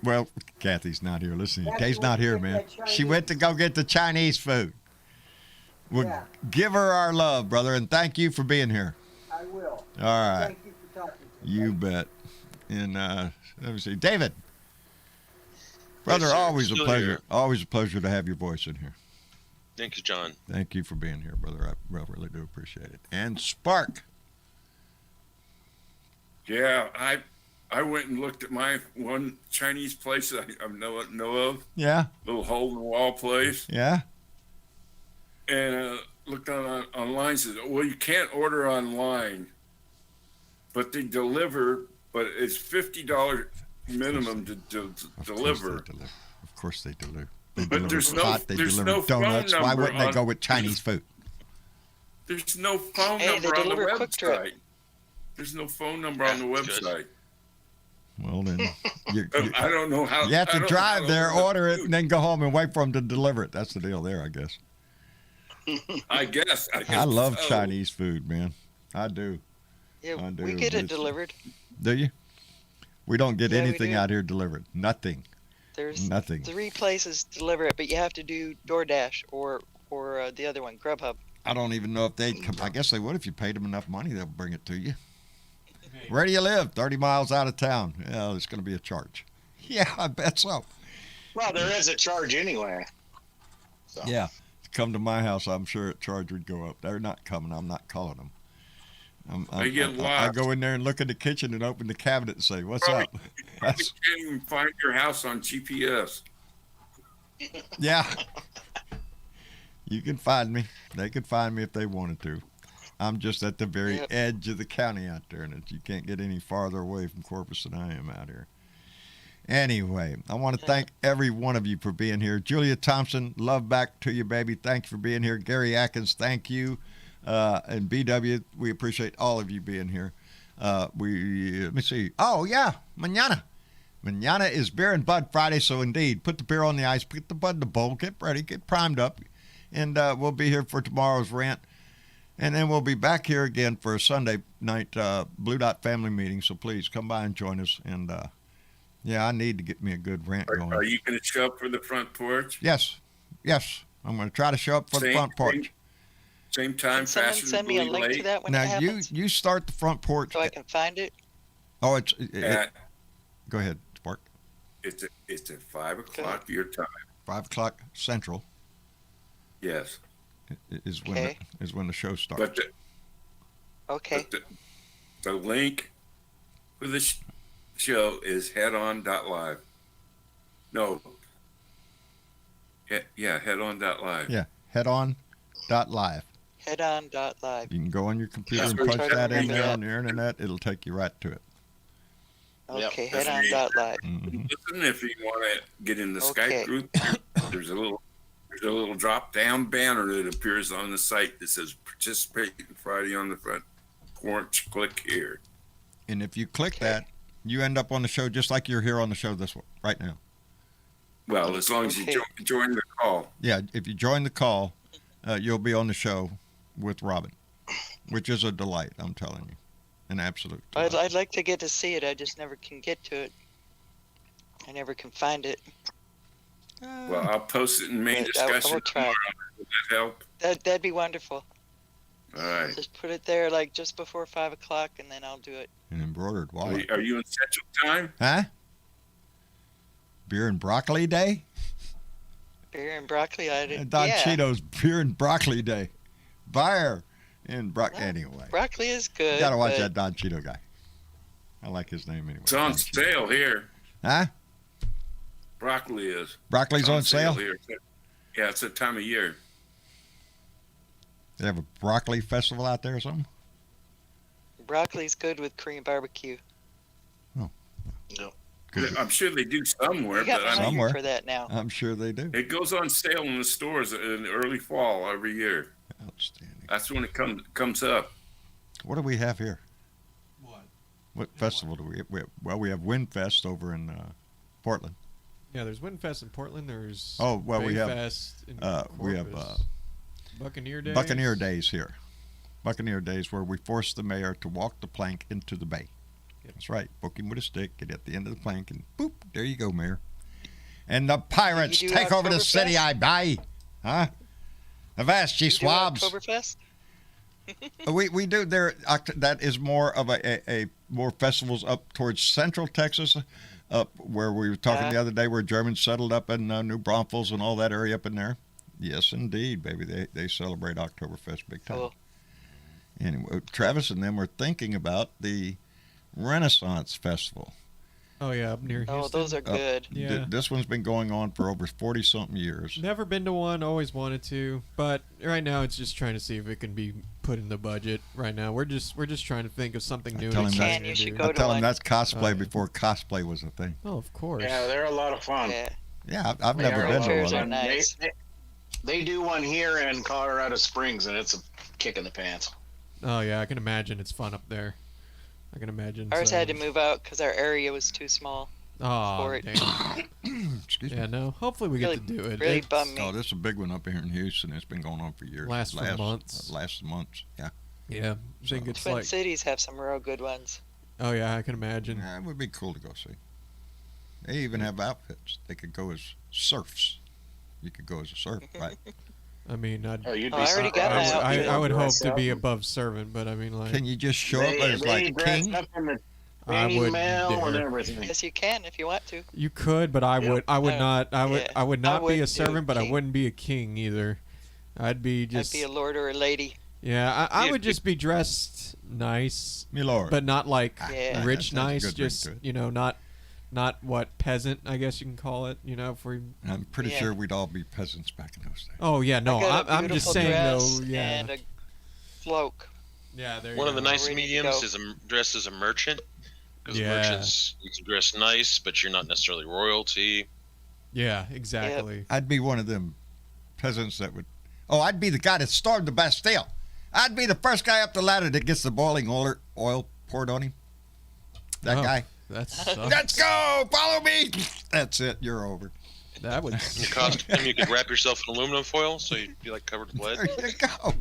Well, Kathy's not here. Listen, Kay's not here, man. She went to go get the Chinese food. Well, give her our love, brother, and thank you for being here. I will. All right. Thank you for talking to me. You bet. And let me see, David. Brother, Yes, sir. always a Still pleasure. here. Always a pleasure to have your voice in here. Thank you, John. Thank you for being here, brother. I really do appreciate it. And Spark. Yeah, I went and looked at my one Chinese place that I know of, Yeah. little hole in the wall place, Yeah. and looked online. Said, well, you can't order online, but they deliver. But it's $50 minimum to deliver. Of course they deliver. They But deliver pot. They deliver no phone donuts. Why number wouldn't they go with Chinese food? There's no phone Hey, number they on the deliver quick trip. website. There's no phone number on the website. Well, then I don't know how. you have I to don't drive know there, how to order it, do and then go home and wait for them to deliver it. That's the deal there, I guess. I guess. I love so. Chinese food, man. I do. Yeah, I do. we get it It's- delivered. Do you? We don't get Yeah, we anything do. out here delivered. Nothing. There's Nothing. 3 places deliver it, but you have to do DoorDash or the other one, Grubhub. I don't even know if they'd come. I guess they would if you paid them enough money. They'll bring it to you. Where do you live? 30 miles out of town. Yeah, there's going to be a charge. Yeah, I bet so. Well, there is a charge anyway. So. Yeah. To come to my house, I'm sure a charge would go up. They're not coming. I'm not calling them. They get I lost. go in there and look in the kitchen and open the cabinet and say, "What's Probably- up?" You That's, can't even find your house on GPS. yeah. You can find me. They could find me if they wanted to. I'm just at the very Yep. edge of the county out there, and you can't get any farther away from Corpus than I am out here. Anyway, I want to thank every one of you for being here. Julia Thompson, love back to you, baby. Thank you for being here. Gary Atkins, thank you. And BW, we appreciate all of you being here. Let me see. Oh, yeah, mañana. Mañana is Beer and Bud Friday, so indeed, put the beer on the ice, put the bud in the bowl, get ready, get primed up, and we'll be here for tomorrow's rant. And then we'll be back here again for a Sunday night Blue Dot family meeting, so please come by and join us. And, yeah, I need to get me a good rant going. Are you going to show up for the front porch? Yes, I'm going to try to show up for the front porch. Same time, Can someone fashionably send me a link late. to that when it Now, happens? you start the front porch. So I can find it? Oh, At, go ahead, Spark. it's at 5 o'clock your time. 5 o'clock Central Yes, is when Okay. is when the show starts. but Okay. the link for the show is headon.live. No. Yeah, headon.live. Yeah, headon.live. Headon.live. You can go on your computer Yeah, and so punch try that to in reach there out. on your internet. It'll take you right to it. Okay, That's me. headon.live. Mhm. Listen, if you want to get in the Okay. Skype group, there's a little drop down banner that appears on the site that says "Participate Friday on the front porch." Click here. And if you click Okay. that, you end up on the show just like you're here on the show right now. Well, as long as you Okay. join the call. Yeah, if you join the call, you'll be on the show with Robin, which is a delight, I'm telling you. An absolute delight. I'd like to get to see it. I just never can get to it. I never can find it. Well, I'll post it in main But I will discussion try. tomorrow. Will that help? That'd be wonderful. All right. Just put it there like just before 5 o'clock, and then I'll do it. An embroidered Are wallet. you in Central Time? Huh? Beer and broccoli day? Beer and broccoli. Don Yeah, Cheeto's beer and broccoli day. Beer and broccoli. Well, Anyway, broccoli is good. you gotta watch but that Don Cheeto guy. I like his name anyway. It's on Don Cheeto. sale here. Huh? Broccoli is. Broccoli's It's on sale? here. Yeah, it's that time of year. They have a broccoli festival out there or something? Broccoli's good with Korean barbecue. Good. I'm sure they do somewhere, You got but me I mean, Somewhere. hungry for that now. I'm sure they do. it goes on sale in the stores in early fall every year. Outstanding. That's when it comes up. What do we have here? What? What festival do we have? Well, we have Windfest over in Portland. Yeah, there's Windfest in Portland. There's Oh, well, we have, Bayfest in we have Corpus. Buccaneer Days. Buccaneer Days here. Buccaneer Days where we force the mayor to walk the plank into the bay. Yep. That's right. Book him with a stick, get at the end of the plank, and boop, there you go, mayor. And the pirates You do take over the city, Oktoberfest? I buy. Huh? Avast, ye You do swabs. Oktoberfest? We do there. That is more of a more festivals up towards central Texas, up where we were talking the other day, where Germans settled up in New Braunfels and all that area up in there. Yes, indeed, baby. They celebrate Oktoberfest big time. Cool. Anyway, Travis and them were thinking about the Renaissance Festival Oh yeah, up near Oh, Houston. those are good. Yeah. This one's been going on for over 40-something years. Never been to one. Always wanted to, but right now it's just trying to see if it can be put in the budget. Right now, we're just trying to think of something new. tell and him that- exciting you to should do. go I to tell him one. that's cosplay Oh, yeah. before cosplay was a thing. Oh, of course. Yeah, they're a lot of fun. Yeah. Yeah, I've They never are a been lot to of Fairs are one. fun. nice. They do one here in Colorado Springs, and it's a kick in the pants. Oh yeah, I can imagine it's fun up there. I can imagine. Ours so. had to move out because our area was too small. Oh, for it. damn. Excuse Yeah, me. no. Hopefully we Really- get to do it. really It's- bummed me. Oh, this is a big one up here in Houston. It's been going on for years. Lasts for months. Last months. Yeah. Yeah, I think it's Twin like. Cities have some real good ones. Oh yeah, I can imagine. Yeah, it would be cool to go see. They even have outfits. They could go as serfs. You could go as a serf, right? I mean, I'd, Oh, you'd Oh, be I already so- got my outfit. I would hope dress to be up. above servant, but I mean, like, Can you just show up They, as they like dress king? up in the I wouldn't chainmail and dare. everything. Yes, you can if you want to. You could, but I would Uh, not. I would. yeah. I would I not be wouldn't a do servant, but I king. wouldn't be a king either. I'd be just. I'd be a lord or a lady. Yeah, I Yeah, would just be dressed nice, Me lord. but not like Yeah. rich That's a nice. good ring Just to it. not what peasant, I guess you can call it. For. I'm pretty Yeah. sure we'd all be peasants back in those days. Oh yeah, no, I got a I'm just beautiful saying dress though. Yeah. And a cloak. Yeah, there. One of the nice Ready to mediums go. is dressed as a merchant. Because Yeah. merchants, you can dress nice, but you're not necessarily royalty. Yeah, exactly. I'd be one of them peasants that would. Oh, I'd be the guy that stormed the Bastille. I'd be the first guy up the ladder that gets the boiling oil poured on him. That Oh, guy. That's Let's go! Follow me! That's it. You're over. that would. In your costume, you could wrap yourself in aluminum foil, so you'd be like covered with lead. There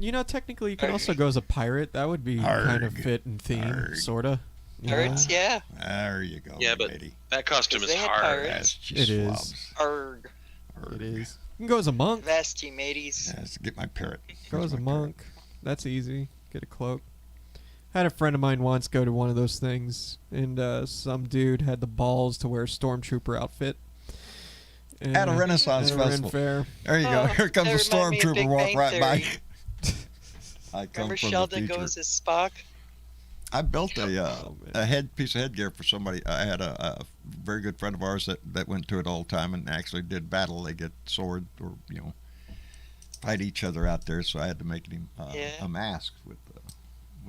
you go. Technically, you can also go as a pirate. That would be kind of Arg. fit and theme, Arg. sorta. Pirates, yeah. There you go. Yeah, but lady. that costume is They had hard. pirates. That's It is. slobs. Arg. It is. You can go as a monk. Vasty mateys. Yes, get my parrot. Go Where's as a my parrot? monk. That's easy. Get a cloak. Had a friend of mine once go to one of those things, and some dude had the balls to wear a stormtrooper outfit. And, At a Renaissance at a Ren Festival. Fair. There you go. Oh, Here comes that a remind me of stormtrooper Big walk Bang right by. Theory. I come Remember from Sheldon the future. goes as Spock? I built Oh, man. a piece of headgear for somebody. I had a very good friend of ours that went to it all the time and actually did battle. They get sword or fight each other out there. So I had to make him Yeah. a mask with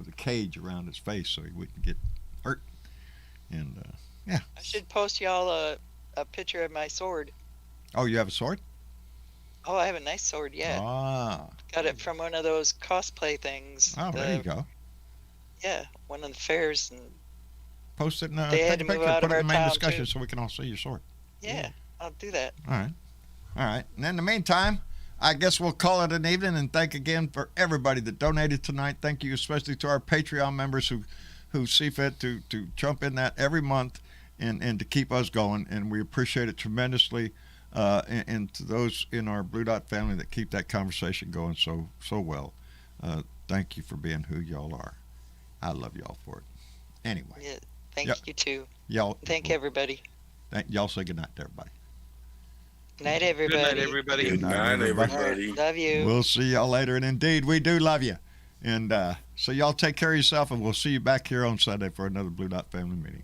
a cage around his face so he wouldn't get hurt. And I should post y'all a picture of my sword. oh, you have a sword? Oh, I have a nice sword, yeah. Ah, Got it from one of those cosplay things. oh, there you go. Yeah, one of the fairs. And Post it and They take had a to move picture. out Put of it our in the main town, discussion too. so we can all see your sword. yeah, I'll do that. All right. All right. And in the meantime, I guess we'll call it an evening and thank again for everybody that donated tonight. Thank you especially to our Patreon members who see fit to jump in that every month and to keep us going. And we appreciate it tremendously. And to those in our Blue Dot family that keep that conversation going so well. Thank you for being who y'all are. I love y'all for it. Anyway, Yeah, thank Yep. you too. y'all Everybody. y'all say goodnight to everybody. Night, Good everybody. night, everybody. Good night, everybody. Love you. We'll see y'all later, and indeed, we do love you. And so y'all take care of yourself, and we'll see you back here on Sunday for another Blue Dot Family meeting.